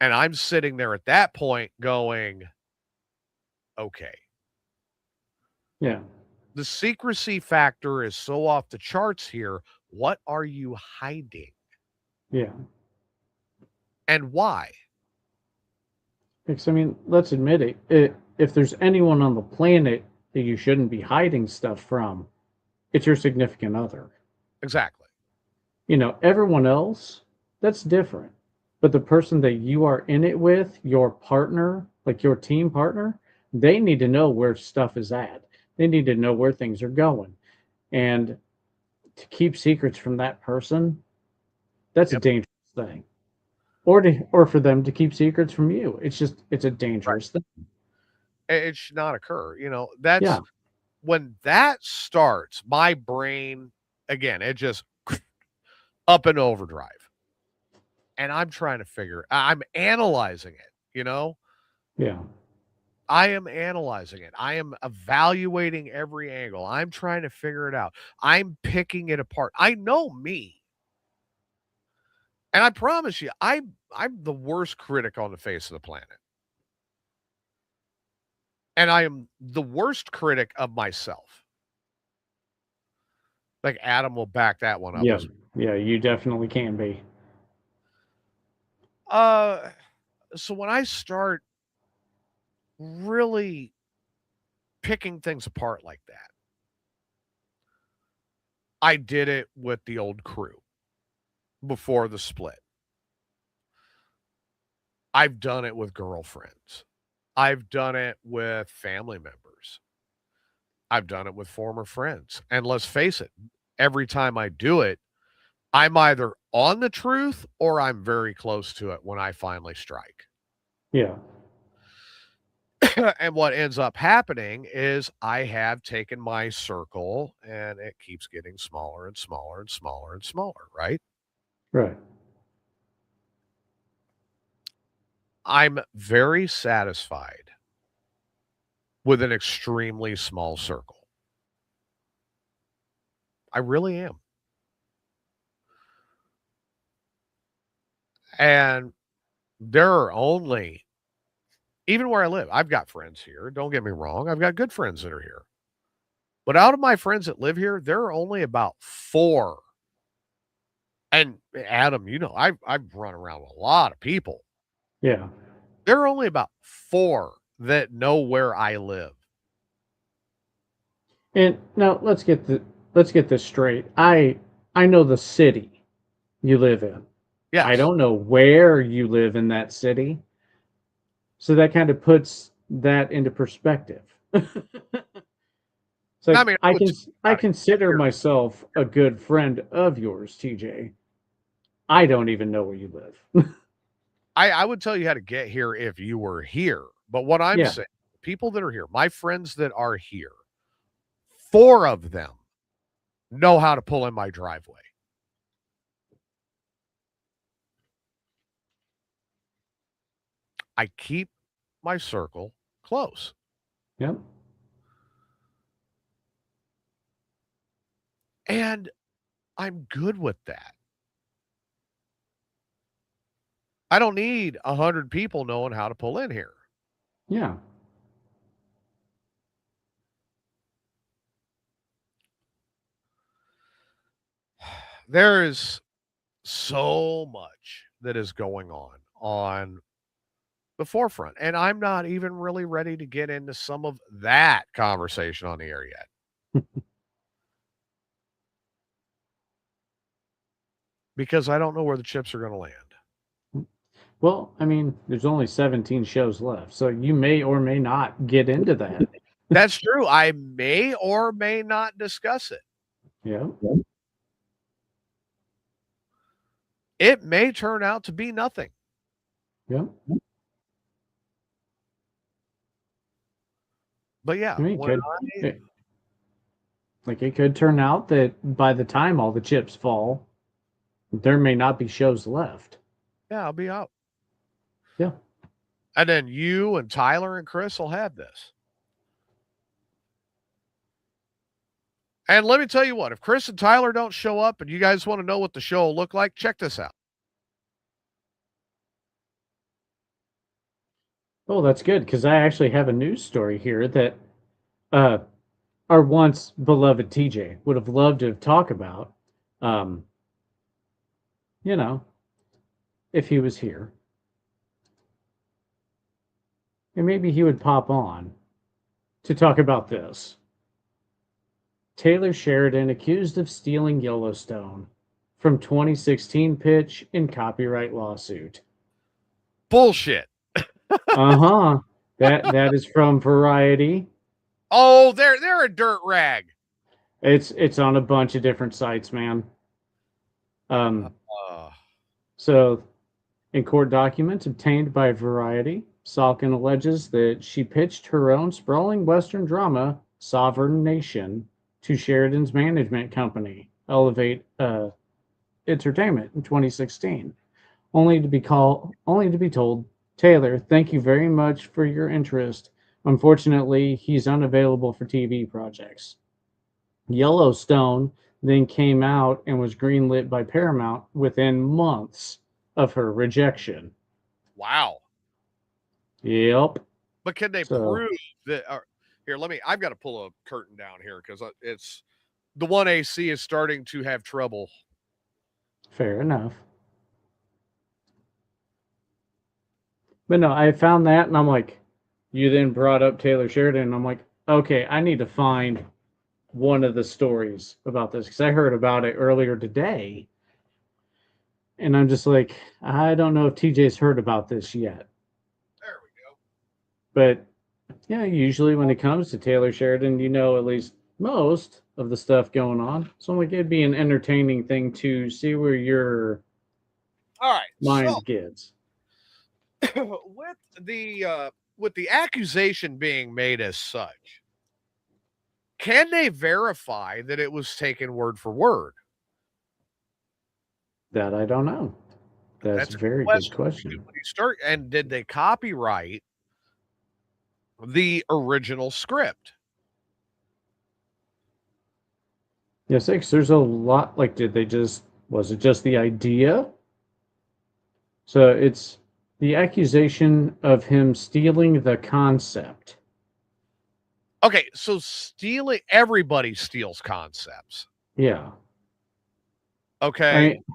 And I'm sitting there at that point going, okay, Yeah. the secrecy factor is so off the charts here. What are you hiding Yeah. and why? Because I mean, let's admit if there's anyone on the planet that you shouldn't be hiding stuff from, it's your significant other. Exactly. Everyone else, that's different. But the person that you are in it with, your partner, like your team partner, they need to know where stuff is at. They need to know where things are going. And to keep secrets from that person, that's a Yep. dangerous thing. Or for them to keep secrets from you. It's a Right. dangerous thing. It should not occur. Yeah. That's when that starts, my brain, again, it just up in overdrive. And I'm analyzing it. Yeah. I am analyzing it. I am evaluating every angle. I'm trying to figure it out. I'm picking it apart. I know me. And I promise you, I'm the worst critic on the face of the planet. And I am the worst critic of myself. Like Adam will back that one up Yeah. as Yeah, you definitely can be. uh so when I start really picking things apart like that, I did it with the old crew before the split. I've done it with girlfriends. I've done it with family members. I've done it with former friends. And let's face it, every time I do it, I'm either on the truth or I'm very close to it when I finally strike. Yeah. And what ends up happening is I have taken my circle and it keeps getting smaller and smaller and smaller and smaller, right? Right. I'm very satisfied with an extremely small circle. I really am. And there are only, even where I live, I've got friends here. Don't get me wrong. I've got good friends that are here. But out of my friends that live here, there are only about 4. And Adam, I've run around with a lot of people. Yeah. There are only about 4 that know where I live. And now let's get this straight. I know the city you live in. I Yes. don't know where you live in that city. So that kind of puts that into perspective. It's I like mean, I would tell you I how to get consider here. myself a good friend of yours, TJ. I don't even know where you live. I would tell you how to get here if you were here. But what I'm Yeah. saying, people that are here, my friends that are here, 4 of them know how to pull in my driveway. I keep my circle close. Yep. And I'm good with that. I don't need 100 people knowing how to pull in here. Yeah. There is so much that is going on the forefront, and I'm not even really ready to get into some of that conversation on the air yet. Because I don't know where the chips are gonna land. Well, I mean, there's only 17 shows left, so you may or may not get into that. That's true. I may or may not discuss it. Yeah. It may turn out to be nothing. Yeah. But yeah, I mean, when it could turn out that by the time all the chips fall, there may not be shows left. I'll be out. Yeah. And then you and Tyler and Chris will have this. And let me tell you what, if Chris and Tyler don't show up and you guys want to know what the show will look like, check this out. Oh, that's good because I actually have a news story here that uh, our once beloved TJ would have loved to talk about. Um, you know, if he was here, and maybe he would pop on to talk about this. Taylor Sheridan accused of stealing Yellowstone from 2016 pitch in copyright lawsuit. Bullshit. Uh-huh. That is from Variety. Oh, they're a dirt rag. It's on a bunch of different sites, man. Um, Uh, so in court documents obtained by Variety, Salkin alleges that she pitched her own sprawling Western drama, Sovereign Nation, to Sheridan's management company, Elevate Entertainment, in 2016, only to be told, Taylor, thank you very much for your interest. Unfortunately, he's unavailable for TV projects. Yellowstone then came out and was greenlit by Paramount within months of her rejection. wow. Yep. But can they So prove that? Here, I've got to pull a curtain down here because it's the one AC is starting to have trouble. fair enough. But no, I found that and I'm like, you then brought up Taylor Sheridan. And I'm like, okay, I need to find one of the stories about this because I heard about it earlier today. And I'm just like, I don't know if TJ's heard about this yet. There we go. But yeah, usually when it comes to Taylor Sheridan, you know at least most of the stuff going on. So like it'd be an entertaining thing to see where your All right. So mind gets. with the accusation being made as such, can they verify that it was taken word for word? That I don't know. That's That's a a good very good question. Because question. when you start, and did they copyright the original script? Yes, because there's a lot. Like, was it just the idea? So it's the accusation of him stealing the concept. Okay, so everybody steals concepts. Yeah. Okay. I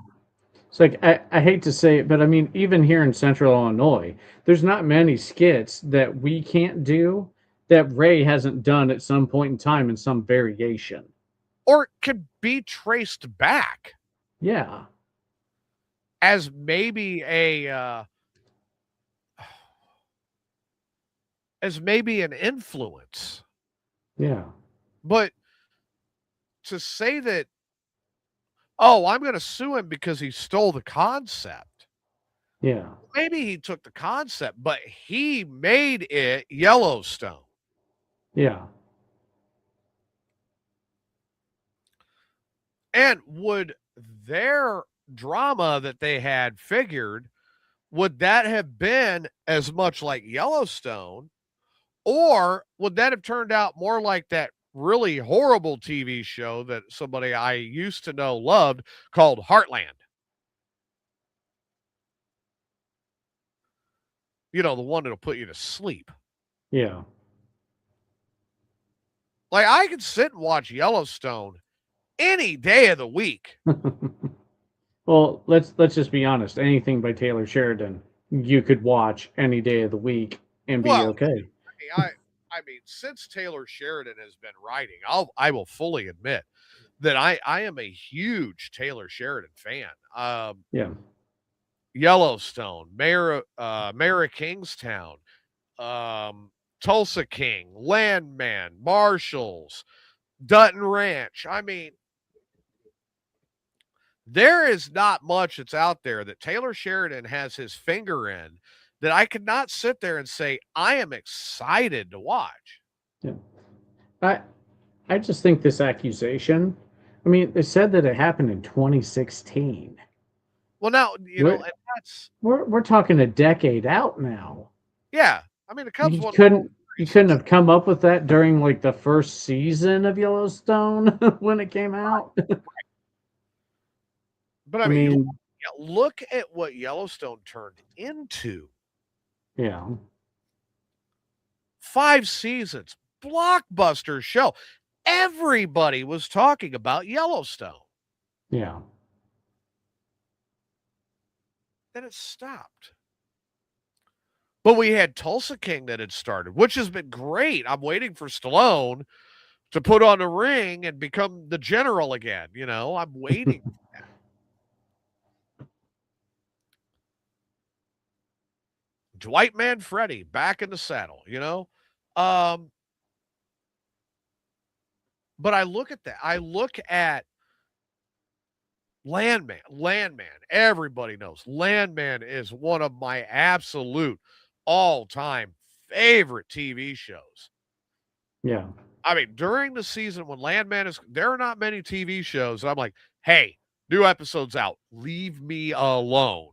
It's like I hate to say it, but I mean, even here in Central Illinois, there's not many skits that we can't do that Ray hasn't done at some point in time in some variation. Or it could be traced back Yeah, as maybe an influence. yeah, But to say that, oh, I'm going to sue him because he stole the concept. yeah, Maybe he took the concept, but he made it Yellowstone. yeah, And would their drama that they had figured, would that have been as much like Yellowstone? Or would that have turned out more like that really horrible TV show that somebody I used to know loved called Heartland? You know, the one that'll put you to sleep. yeah. Like, I could sit and watch Yellowstone any day of the week. Well, let's just be honest. Anything by Taylor Sheridan, you could watch any day of the week and be Well, okay. I mean, since Taylor Sheridan has been writing, I will fully admit that I am a huge Taylor Sheridan fan. Yeah, Yellowstone, Mayor of Kingstown, Tulsa King, Landman, Marshalls, Dutton Ranch. I mean, there is not much that's out there that Taylor Sheridan has his finger in that I could not sit there and say, I am excited to watch. yeah. I I just think this accusation. I mean, they said that it happened in 2016. Well, now, We're and that's, we're talking a decade out now. yeah. I mean, the Cubs You won the World couldn't you Series. couldn't have come up with that during like the first season of Yellowstone when it came out. But I I mean, mean, look at what Yellowstone turned into. yeah, 5 seasons, blockbuster show. Everybody was talking about Yellowstone. yeah, Then it stopped. But we had Tulsa King that had started, which has been great. I'm waiting for Stallone to put on the ring and become the general again. I'm waiting. Dwight Manfredi back in the saddle. Um, but I look at that. I look at Landman. Everybody knows Landman is one of my absolute all-time favorite TV shows. yeah. I mean, during the season when Landman there are not many TV shows. I'm like, hey, new episodes out. Leave me alone.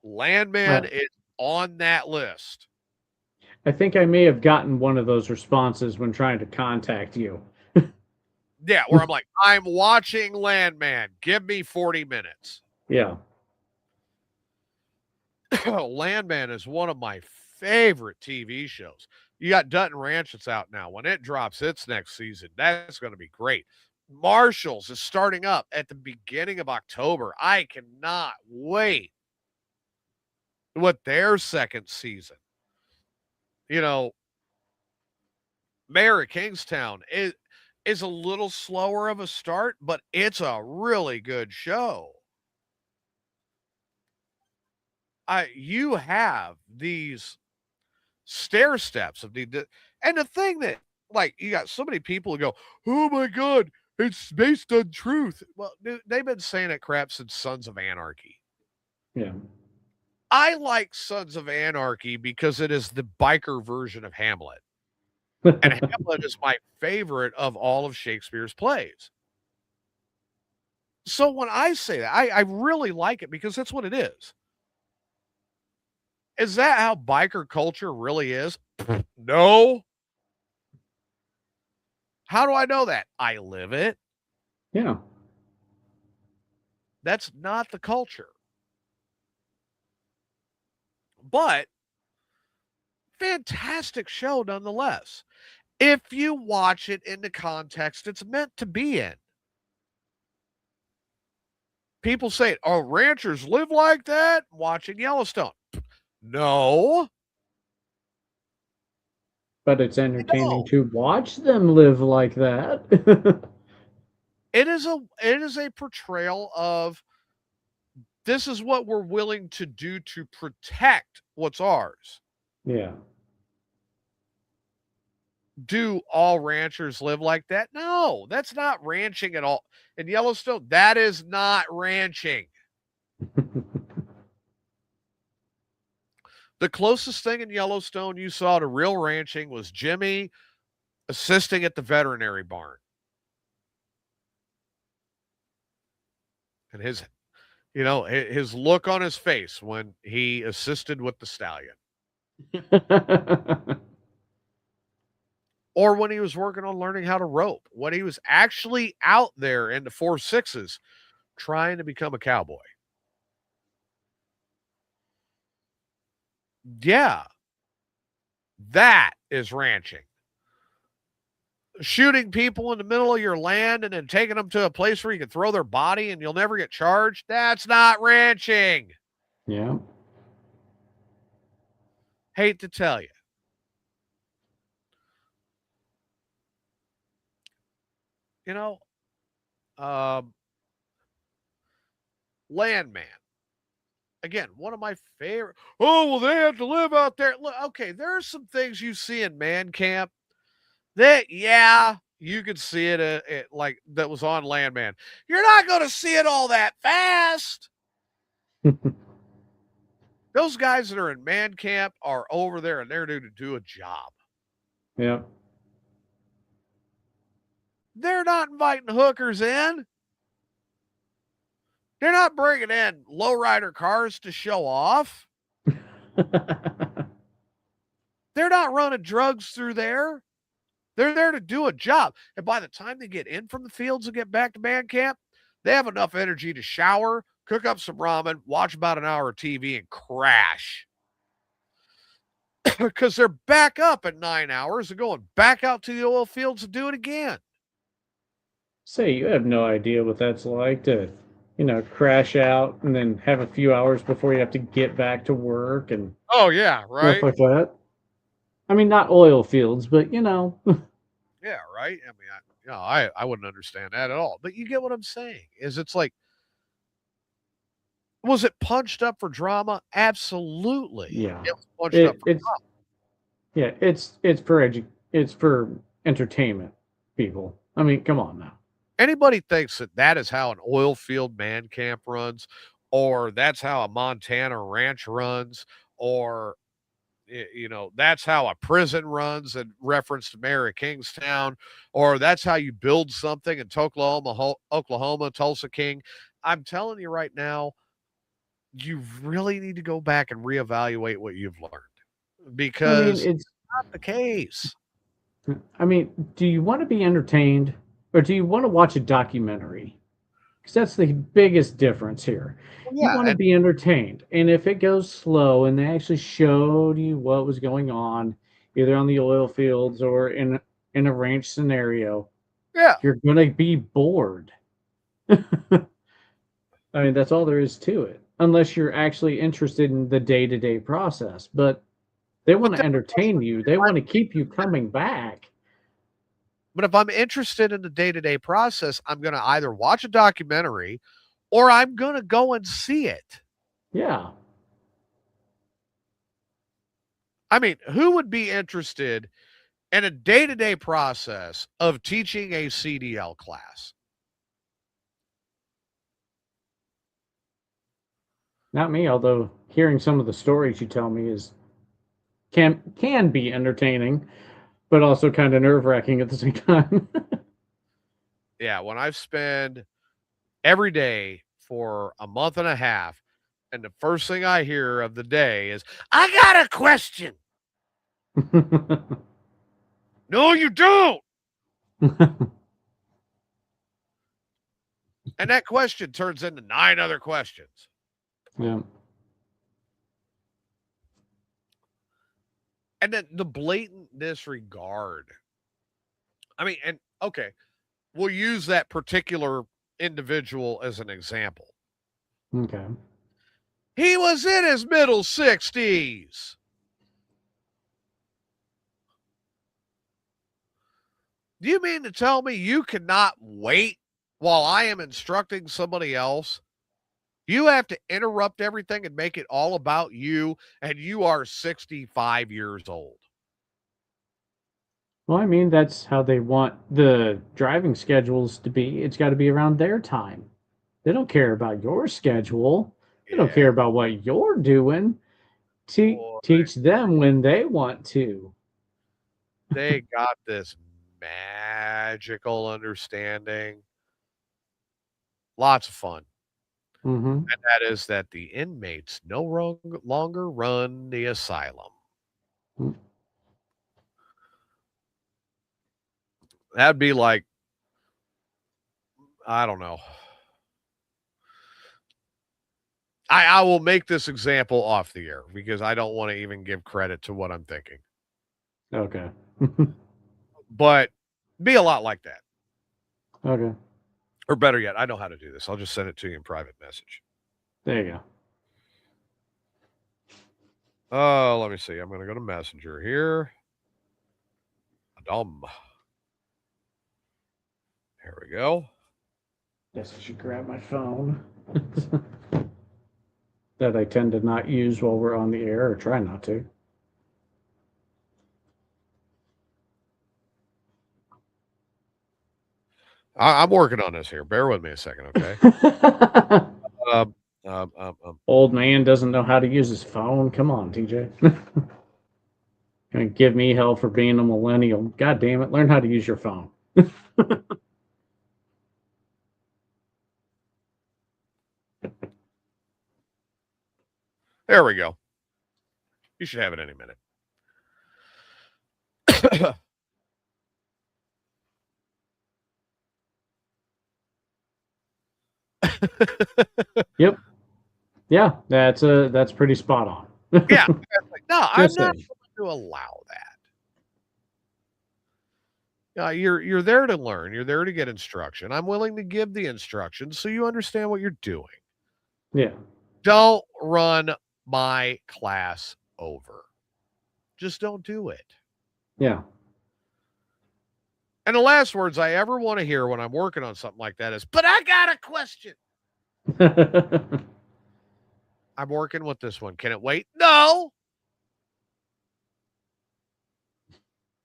Landman Uh, is on that list. I think I may have gotten one of those responses when trying to contact you. Yeah, where I'm like, I'm watching Landman. Give me 40 minutes. Yeah, Landman is one of my favorite TV shows. You got Dutton Ranch that's out now. When it drops its next season, that's going to be great. Marshalls is starting up at the beginning of October. I cannot wait with their second season. You know, Mayor of Kingstown is a little slower of a start, but it's a really good show. You have these stair steps of and the thing that, like, you got so many people who go, oh my god, it's based on truth. Well, dude, they've been saying that crap since Sons of Anarchy. yeah. I like Sons of Anarchy because it is the biker version of Hamlet, and Hamlet is my favorite of all of Shakespeare's plays. So when I say that, I really like it because that's what it is. Is that how biker culture really is? No. How do I know that? I live it. Yeah, That's not the culture. But fantastic show nonetheless. if you watch it in the context it's meant to be in. People say, oh, ranchers live like that watching Yellowstone. No, But it's they entertaining don't. to watch them live like that. It is a portrayal of this is what we're willing to do to protect what's ours. Yeah. Do all ranchers live like that? No, that's not ranching at all. In Yellowstone, that is not ranching. The closest thing in Yellowstone you saw to real ranching was Jimmy assisting at the veterinary barn. And his look on his face when he assisted with the stallion. Or when he was working on learning how to rope, when he was actually out there in the 4.6s trying to become a cowboy. Yeah, that is ranching. Shooting people in the middle of your land and then taking them to a place where you can throw their body and you'll never get charged, that's not ranching. Yeah. Hate to tell you. You know, um, Landman. Again, one of my favorite. Oh, well, they have to live out there. Look, okay, there are some things you see in man camp that, yeah, you could see it, like that was on Landman. You're not going to see it all that fast. Those guys that are in man camp are over there and they're there to do a job. Yeah. They're not inviting hookers in. They're not bringing in lowrider cars to show off. They're not running drugs through there. They're there to do a job. And by the time they get in from the fields and get back to band camp, they have enough energy to shower, cook up some ramen, watch about an hour of TV, and crash. Because they're back up in 9 hours and going back out to the oil fields to do it again. Say, you have no idea what that's like to, crash out and then have a few hours before you have to get back to work and Oh, yeah, stuff right? like that. I mean, not oil fields, but Yeah, right? I wouldn't understand that at all. But you get what I'm saying. It's like, was it punched up for drama? Absolutely. yeah. It was punched up It for it's yeah, it's for entertainment, people. I mean, come on now. anybody thinks that that is how an oil field man camp runs, or that's how a Montana ranch runs, or that's how a prison runs in reference to Mayor of Kingstown, or that's how you build something in Oklahoma, Tulsa King. I'm telling you right now, you really need to go back and reevaluate what you've learned I mean, because it's not the case. I mean, do you want to be entertained or do you want to watch a documentary? Because that's the biggest difference here. Well, You yeah, want to and be entertained. And if it goes slow and they actually showed you what was going on, either on the oil fields or in a ranch scenario, yeah, you're going to be bored. I mean, that's all there is to it, unless you're actually interested in the day-to-day process. But they but want to then entertain you. They want to keep you coming back. but if I'm interested in the day-to-day process, I'm going to either watch a documentary or I'm going to go and see it. Yeah. I mean, who would be interested in a day-to-day process of teaching a CDL class? Not me, although hearing some of the stories you tell me is can be entertaining, but also kind of nerve-wracking at the same time. Yeah, when I've spent every day for a month and a half, and the first thing I hear of the day is, I got a question. No, you don't. And that question turns into 9 other questions. Yeah. And then the blatant disregard. I mean, and okay, we'll use that particular individual as an example. Okay. He was in his middle 60s. Do you mean to tell me you cannot wait while I am instructing somebody else? You have to interrupt everything and make it all about you, and you are 65 years old. Well, I mean, that's how they want the driving schedules to be. It's got to be around their time. They don't care about your schedule. They don't Yeah, care about what you're doing. boy, Teach them when they want to. they got this magical understanding. Lots of fun. Mm-hmm. And that is that the inmates no longer run the asylum. That'd be like, I don't know. I will make this example off the air because I don't want to even give credit to what I'm thinking. Okay. But be a lot like that. Okay. Or better yet, I know how to do this. I'll just send it to you in private message. There you go. Oh, let me see. I'm going to go to Messenger here. Adam. Here we go. Guess I should grab my phone that I tend to not use while we're on the air, or try not to. I'm working on this here. Bear with me a second, okay? um, Old man doesn't know how to use his phone. Come on, TJ. Gonna give me hell for being a millennial. God damn it. Learn how to use your phone. there we go. You should have it any minute. Yep. Yeah, that's pretty spot on. Yeah. No, I'm Just not saying. going to allow that. You're there to learn. You're there to get instruction. I'm willing to give the instruction so you understand what you're doing. Yeah. Don't run my class over. Just don't do it. Yeah. And the last words I ever want to hear when I'm working on something like that is, but I got a question. I'm working with this one. Can it wait? No.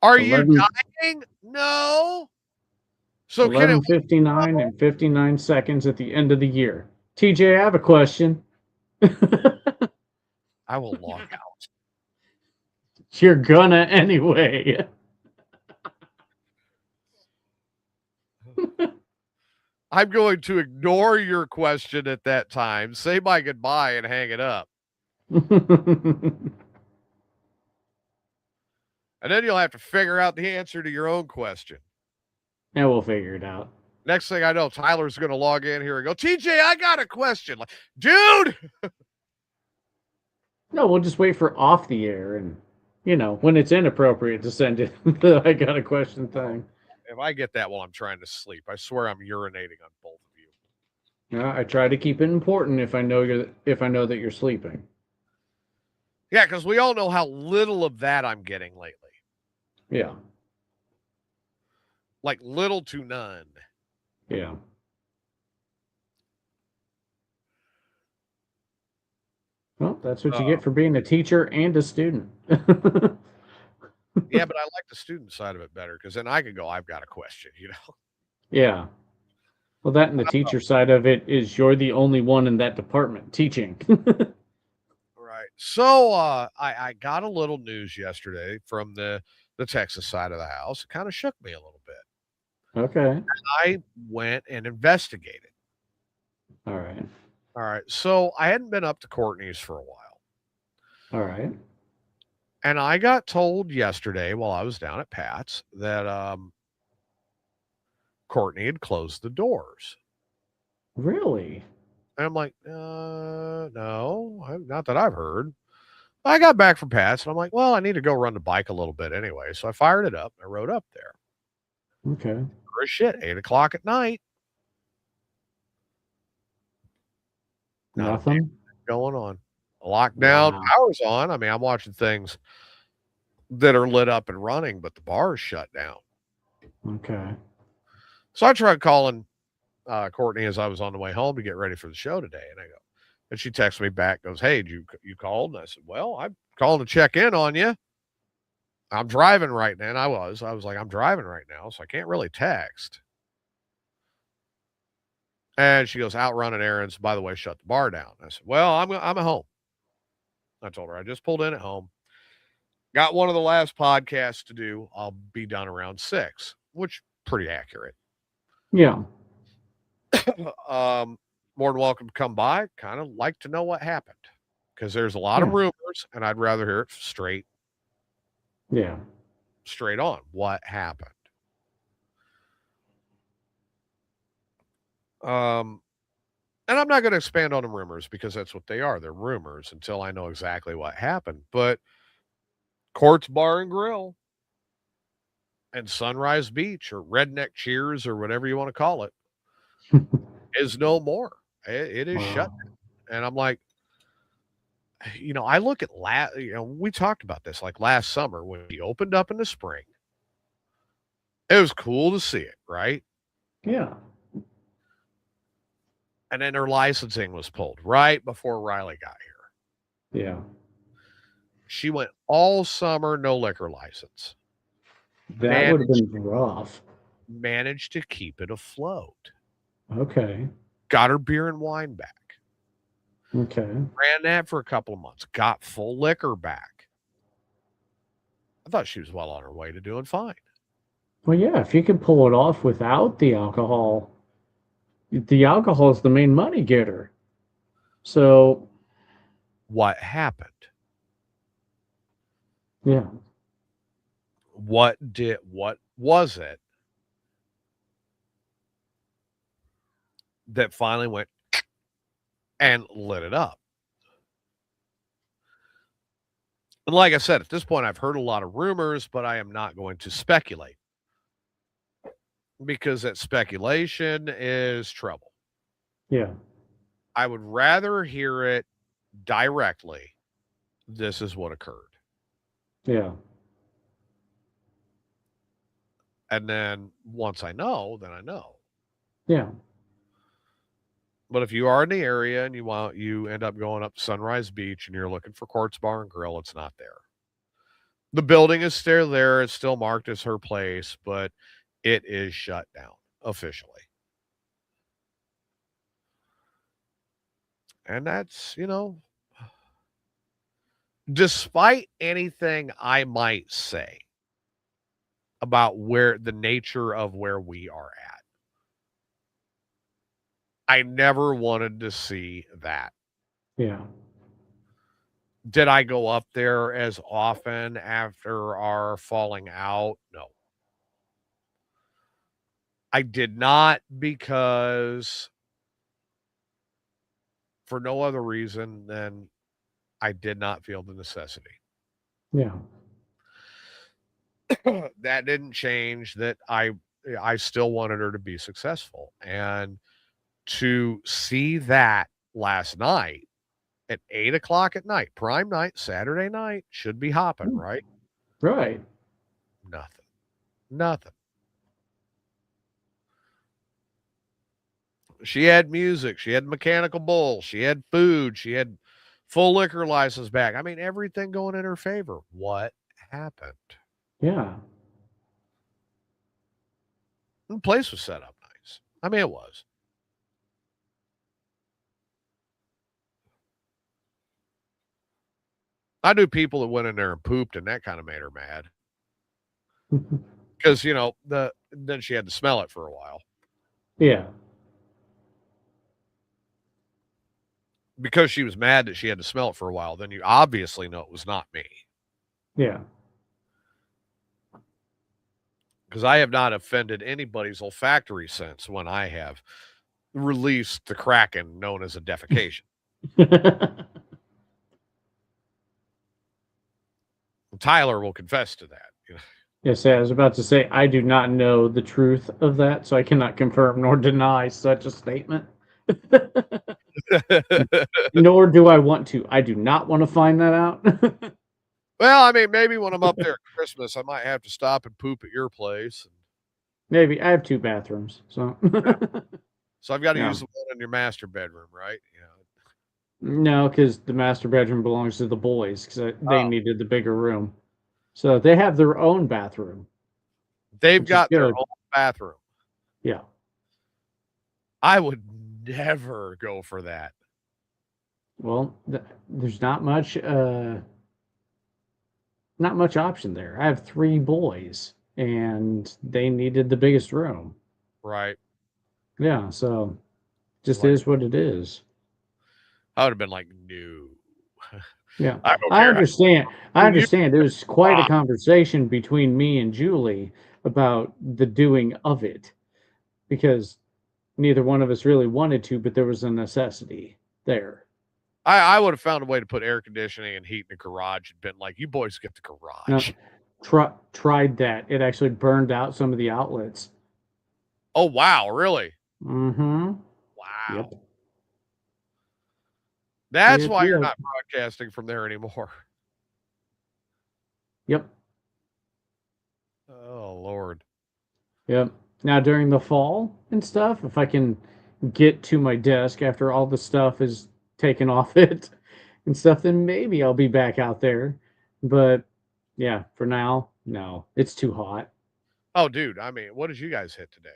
Are you 11, dying? No. So can it 11:59 wait? and 59 seconds at the end of the year. TJ, I have a question. I will log out. You're gonna anyway. I'm going to ignore your question at that time, say my goodbye, and hang it up. And then you'll have to figure out the answer to your own question. Yeah, we'll figure it out. Next thing I know, Tyler's going to log in here and go, TJ, I got a question. Like, dude. No, we'll just wait for off the air, and when it's inappropriate to send it the I got a question thing. If I get that while I'm trying to sleep, I swear I'm urinating on both of you. I try to keep it important if I know that you're sleeping. Yeah, because we all know how little of that I'm getting lately. Yeah. Like little to none. Yeah. Well, that's what you get for being a teacher and a student. Yeah, but I like the student side of it better because then I can go, I've got a question, Yeah. Well, that and the teacher side of it is you're the only one in that department teaching. Right. So I got a little news yesterday from the Texas side of the house. It kind of shook me a little bit. Okay. And I went and investigated. All right. All right. So I hadn't been up to Courtney's for a while. All right. And I got told yesterday while I was down at Pat's that Courtney had closed the doors. Really? And I'm like, no, not that I've heard. I got back from Pat's and I'm like, well, I need to go run the bike a little bit anyway. So I fired it up and I rode up there. Okay. For shit, 8 o'clock at night. Not a damn Nothing. thing going on. Lockdown, Wow. power's on. I mean, I'm watching things that are lit up and running, but the bar is shut down. Okay. So I tried calling Courtney as I was on the way home to get ready for the show today, and she texts me back, goes, "Hey, you called?" And I said, "Well, I'm calling to check in on you. I'm driving right now." And I was like, "I'm driving right now, so I can't really text." And she goes, "Out running errands. By the way, shut the bar down." I said, "Well, I'm at home." I told her I just pulled in at home. Got one of the last podcasts to do. I'll be done around 6, which pretty accurate. Yeah. um, More than welcome to come by. Kind of like to know what happened because there's a lot of Yeah. rumors, and I'd rather hear it Yeah. straight on. What happened? Um, and I'm not going to expand on the rumors because that's what they are. They're rumors until I know exactly what happened. But Courts Bar and Grill and Sunrise Beach or Redneck Cheers or whatever you want to call it is no more. It is shut. Wow. And I'm like, I look at we talked about this like last summer when we opened up in the spring. It was cool to see it, right? Yeah. And then their licensing was pulled right before Riley got here. Yeah. She went all summer, no liquor license. That would have Managed been rough. managed to keep it afloat. Okay. Got her beer and wine back. Okay. Ran that for a couple of months. Got full liquor back. I thought she was well on her way to doing fine. Well, yeah, if you can pull it off without the alcohol is the main money getter. So, What happened? yeah. What was it that finally went and lit it up? And like I said, at this point, I've heard a lot of rumors, but I am not going to speculate because that speculation is trouble. Yeah. I would rather hear it directly. This is what occurred. Yeah. And then once I know, then I know. Yeah. But if you are in the area and you end up going up Sunrise Beach and you're looking for Quartz Bar and Grill, it's not there. The building is still there. It's still marked as her place, but it is shut down officially. And that's, despite anything I might say about where the nature of where we are at, I never wanted to see that. Yeah. Did I go up there as often after our falling out? No. I did not because for no other reason than I did not feel the necessity. Yeah. That didn't change that I still wanted her to be successful. And to see that last night at 8 o'clock at night, prime night, Saturday night, should be hopping, right? Right. Nothing. Nothing. She had music, she had mechanical bull, she had food, she had full liquor license back. I mean, everything going in her favor. What happened? Yeah. The place was set up nice. I mean, it was. I knew people that went in there and pooped, and that kind of made her mad because then she had to smell it for a while Yeah. because she was mad that she had to smell it for a while. Then you obviously know it was not me Yeah. because I have not offended anybody's olfactory sense when I have released the kraken known as a defecation. Tyler will confess to that. Yes, I was about to say I do not know the truth of that, so I cannot confirm nor deny such a statement. Nor do I want to. I do not want to find that out. Well, I mean, maybe when I'm up there at Christmas, I might have to stop and poop at your place. Maybe I have 2 bathrooms, so Yeah. So I've got to yeah. use the one in your master bedroom, right? Yeah. No, because the master bedroom belongs to the boys because they Oh, needed the bigger room. So they have their own bathroom, they've which is got their good. own bathroom. Yeah. I would never go for that. Well, there's not much option there. I have 3 boys, and they needed the biggest room. Right. Yeah, so It's just like, is what it is. I would have been like, no, Yeah, I don't I care how understand. I you understand. It was quite a rock. conversation between me and Julie about the doing of it because neither one of us really wanted to, but there was a necessity there. I would have found a way to put air conditioning and heat in the garage and been like, you boys get the Now, garage. tried that. It actually burned out some of the outlets. Oh, wow. Really? Mm-hmm. Wow. Yep. That's It why you're did. not broadcasting from there anymore. Yep. Oh, Lord. Yep. Now during the fall and stuff, if I can get to my desk after all the stuff is taken off it and stuff, then maybe I'll be back out there. But yeah, for now, no, it's too hot. Oh, dude. I mean, what did you guys hit today?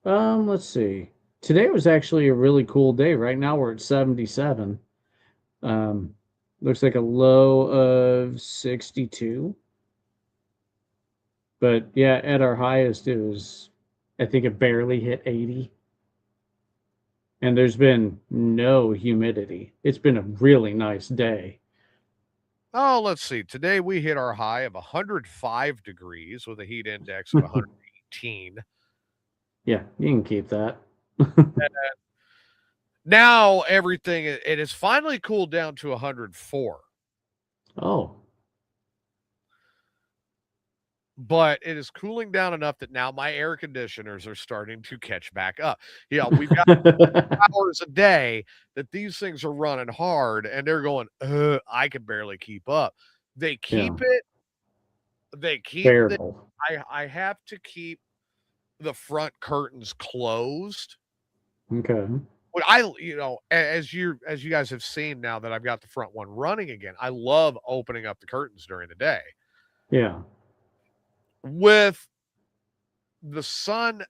Let's see. Today was actually a really cool day. Right now we're at 77. Um, looks like a low of 62. But yeah, at our highest, it was, I think it barely hit 80. And there's been no humidity. It's been a really nice day. Oh, let's see. Today we hit our high of 105 degrees with a heat index of 118. Yeah, you can keep that. Now everything it has finally cooled down to 104, Oh, but it is cooling down enough that now my air conditioners are starting to catch back up. Yeah, we've got hours a day that these things are running hard and they're going, I can barely keep up. They yeah, keep it, they keep the bearable. I have to keep the front curtains closed. Okay. What as you guys have seen now that I've got the front one running again, I love opening up the curtains during the day. Yeah, With the sun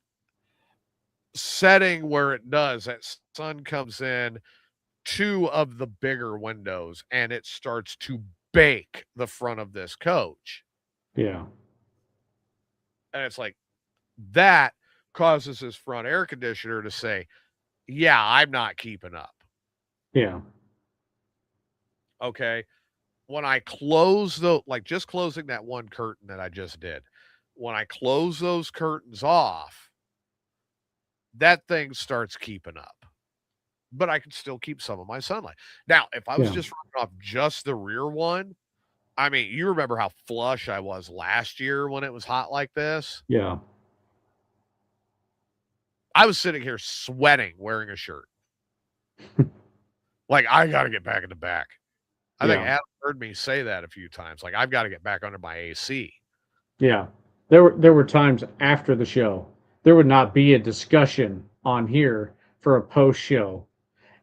setting where it does, that sun comes in 2 of the bigger windows and it starts to bake the front of this coach. yeah, And it's like that causes his front air conditioner to say, "Yeah, I'm not keeping up." yeah, Okay? When I close just closing that one curtain that I just did, when I close those curtains off, that thing starts keeping up. But I can still keep some of my sunlight. Now, if I was yeah, just running off just the rear one, I mean, you remember how flush I was last year when it was hot like this? yeah. I was sitting here sweating wearing a shirt. Like, I got to get back in the back. I think Yeah, Adam heard me say that a few times. Like, I've got to get back under my AC. yeah. There were times after the show there would not be a discussion on here for a post show.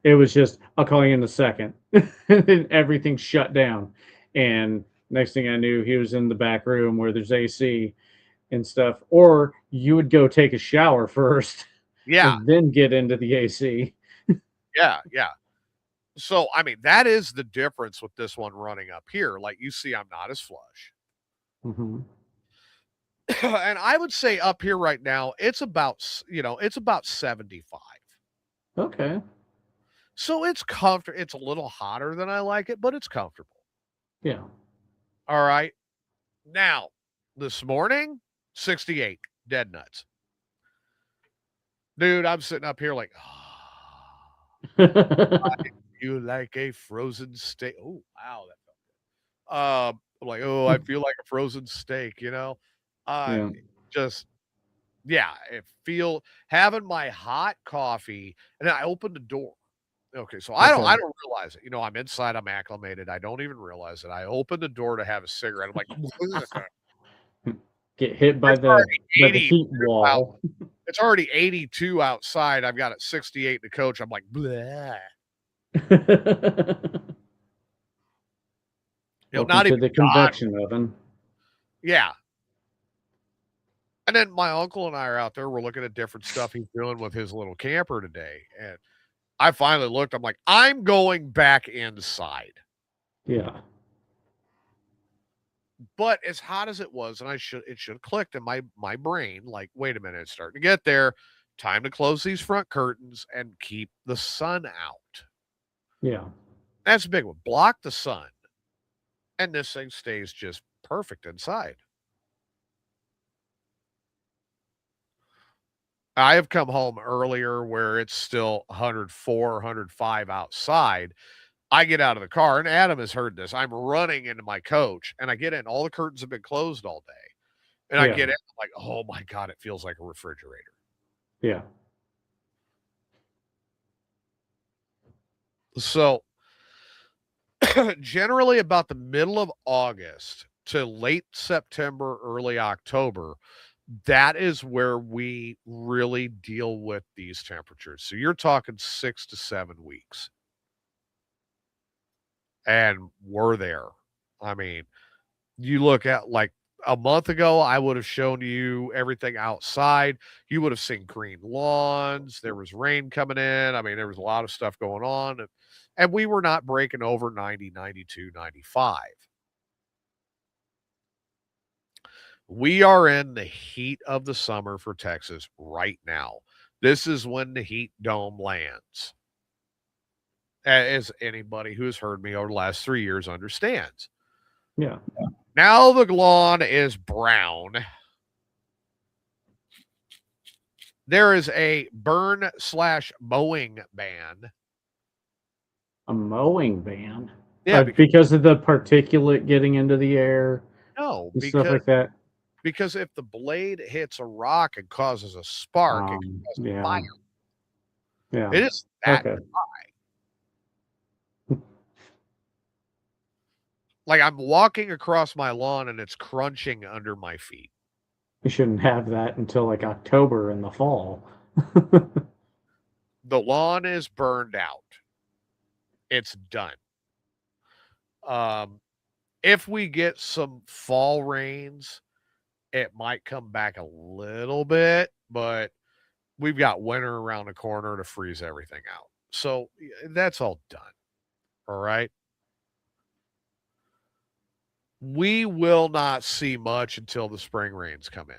It was just I'll call you in a second, and then everything shut down. And next thing I knew, he was in the back room where there's AC and stuff. Or you would go take a shower first Yeah, and then get into the AC. yeah, yeah. So, I mean, that is the difference with this one running up here. Like, you see, I'm not as flush. Hmm. And I would say up here right now, it's about 75. Okay. So it's comfortable. It's a little hotter than I like it, but it's comfortable. Yeah. All right. Now, this morning, 68, dead nuts. Dude, I'm sitting up here like, you like a frozen steak. Oh, wow. I'm like, oh, I feel like a frozen steak, Yeah. Just yeah, it feel having my hot coffee, and then I open the door. Okay, so I Okay. don't realize it. I'm inside, I'm acclimated. I don't even realize it. I open the door to have a cigarette. I'm like, Get hit it's by already the 82 heat out. wall. It's already 82 outside. I've got it 68 in the coach. I'm like, bleh. Welcome Not to even the God. convection oven. Yeah. And then my uncle and I are out there. We're looking at different stuff he's doing with his little camper today. And I finally looked. I'm like, I'm going back inside. Yeah. But as hot as it was, and it should have clicked in my brain, like, wait a minute, it's starting to get there. Time to close these front curtains and keep the sun out. Yeah. That's a big one. Block the sun. And this thing stays just perfect inside. I have come home earlier where it's still 104, 105 outside. I get out of the car, and Adam has heard this. I'm running into my coach, and I get in. All the curtains have been closed all day. And I Yeah. get in, I'm like, oh my God, it feels like a refrigerator. Yeah. So, generally, about the middle of August to late September, early October, that is where we really deal with these temperatures. So, you're talking 6 to 7 weeks. And we're there. I mean, you look at like a month ago, I would have shown you everything outside. You would have seen green lawns. There was rain coming in. I mean, there was a lot of stuff going on. And we were not breaking over 90, 92, 95. We are in the heat of the summer for Texas right now. This is when the heat dome lands, as anybody who has heard me over the last 3 years understands. Yeah. Now the lawn is brown. There is a burn/mowing ban. A mowing ban. Yeah, Because of the particulate getting into the air no, and stuff like that. because if the blade hits a rock and causes a spark, it can cause a fire. Yeah. Yeah. It is that Okay. like I'm walking across my lawn and it's crunching under my feet. We shouldn't have that until like October in the fall. The lawn is burned out. It's done. If we get some fall rains, it might come back a little bit, but we've got winter around the corner to freeze everything out. So that's all done. All right. We will not see much until the spring rains come in.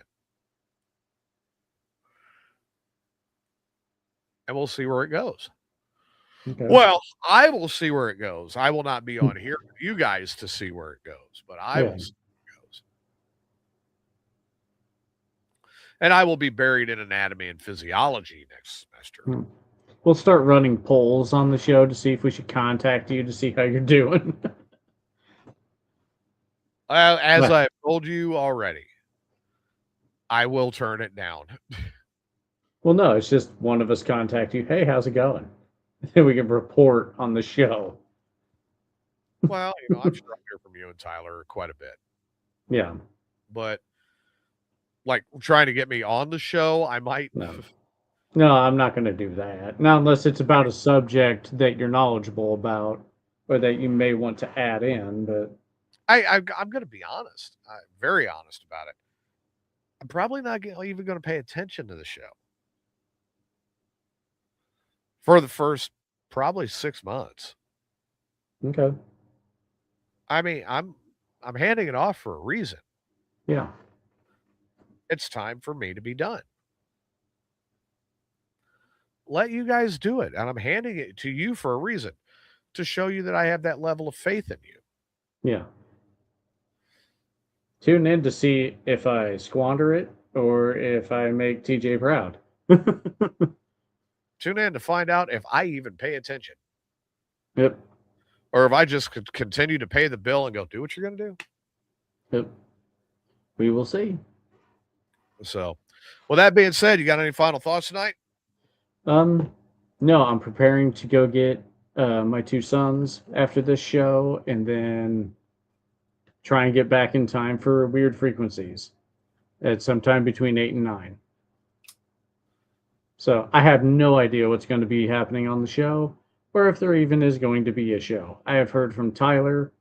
And we'll see where it goes. Okay. Well, I will see where it goes. I will not be on here for you guys to see where it goes, but I will see where it goes. And I will be buried in anatomy and physiology next semester. We'll start running polls on the show to see if we should contact you to see how you're doing. As I've told you already, I will turn it down. Well, no, it's just one of us contact you. Hey, how's it going? Then we can report on the show. Well, I'm sure I'll hear from you and Tyler quite a bit. Yeah. But like trying to get me on the show, I might. No, I'm not going to do that. Not unless it's about a subject that you're knowledgeable about or that you may want to add in. But I'm going to be honest, very honest about it. I'm probably not even going to pay attention to the show for the first probably 6 months. Okay. I mean, I'm handing it off for a reason. Yeah. It's time for me to be done. Let you guys do it, and I'm handing it to you for a reason, to show you that I have that level of faith in you. Yeah. Tune in to see if I squander it or if I make TJ proud. Tune in to find out if I even pay attention. Yep. or if I just could continue to pay the bill and go, do what you're going to do. Yep. We will see. So, with that being said, you got any final thoughts tonight? No, I'm preparing to go get my two sons after this show, and then try and get back in time for Weird Frequencies at sometime between 8 and 9. So I have no idea what's going to be happening on the show, or if there even is going to be a show. I have heard from Tyler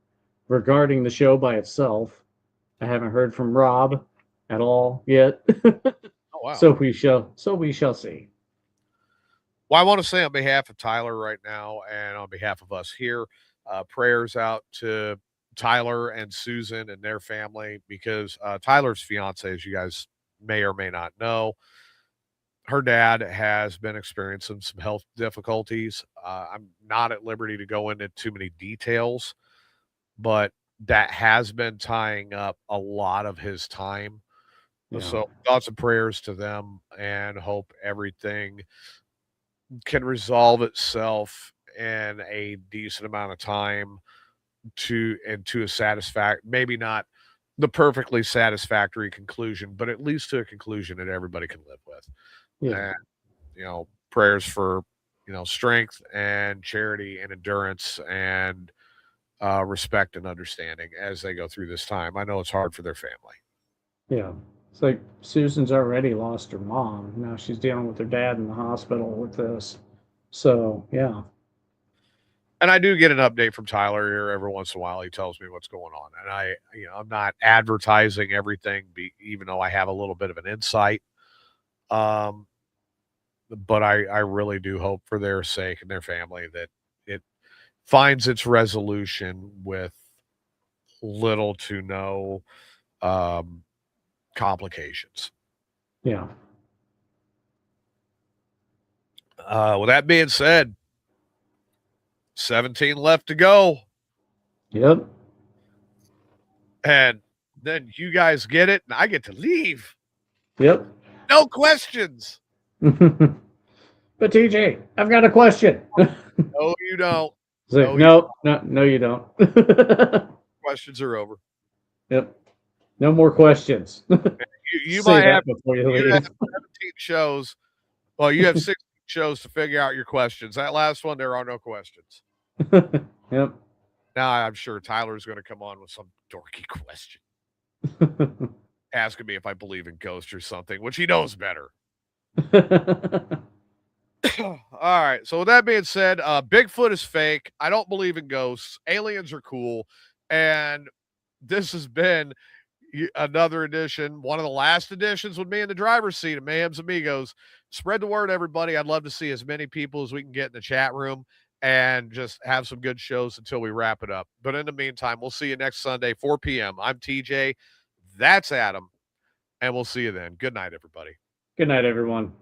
regarding the show by itself. I haven't heard from Rob at all yet. Oh, wow. So we shall see. Well, I want to say on behalf of Tyler right now and on behalf of us here, prayers out to Tyler and Susan and their family, because Tyler's fiance, as you guys may or may not know, her dad has been experiencing some health difficulties. I'm not at liberty to go into too many details, but that has been tying up a lot of his time. Yeah. So thoughts and prayers to them, and hope everything can resolve itself in a decent amount of time to a maybe not the perfectly satisfactory conclusion, but at least to a conclusion that everybody can live with. Yeah. And prayers for strength and charity and endurance and respect and understanding as they go through this time. I know it's hard for their family. Yeah. It's like Susan's already lost her mom. Now she's dealing with her dad in the hospital with this. So, yeah. And I do get an update from Tyler here every once in a while. He tells me what's going on, and I'm not advertising everything, even though I have a little bit of an insight. But I really do hope for their sake and their family that it finds its resolution with little to no complications. Yeah. With that being said, 17 left to go. Yep. And then you guys get it, and I get to leave. Yep. No questions. But TJ, I've got a question. No, you don't. Like, no, you don't. Questions are over. Yep. No more questions. You might have before you leave. leave. Have 17 shows. Well, you have 16 shows to figure out your questions. That last one, there are no questions. Yep. Now I'm sure Tyler's going to come on with some dorky question, asking me if I believe in ghosts or something, which he knows better. All right. So with that being said, Bigfoot is fake. I don't believe in ghosts. Aliens are cool. And this has been another edition, one of the last editions with me in the driver's seat of Mayhem's Amigos. Spread the word, everybody. I'd love to see as many people as we can get in the chat room and just have some good shows until we wrap it up. But in the meantime, we'll see you next Sunday, 4 p.m. I'm TJ. That's Adam. And we'll see you then. Good night, everybody. Good night, everyone.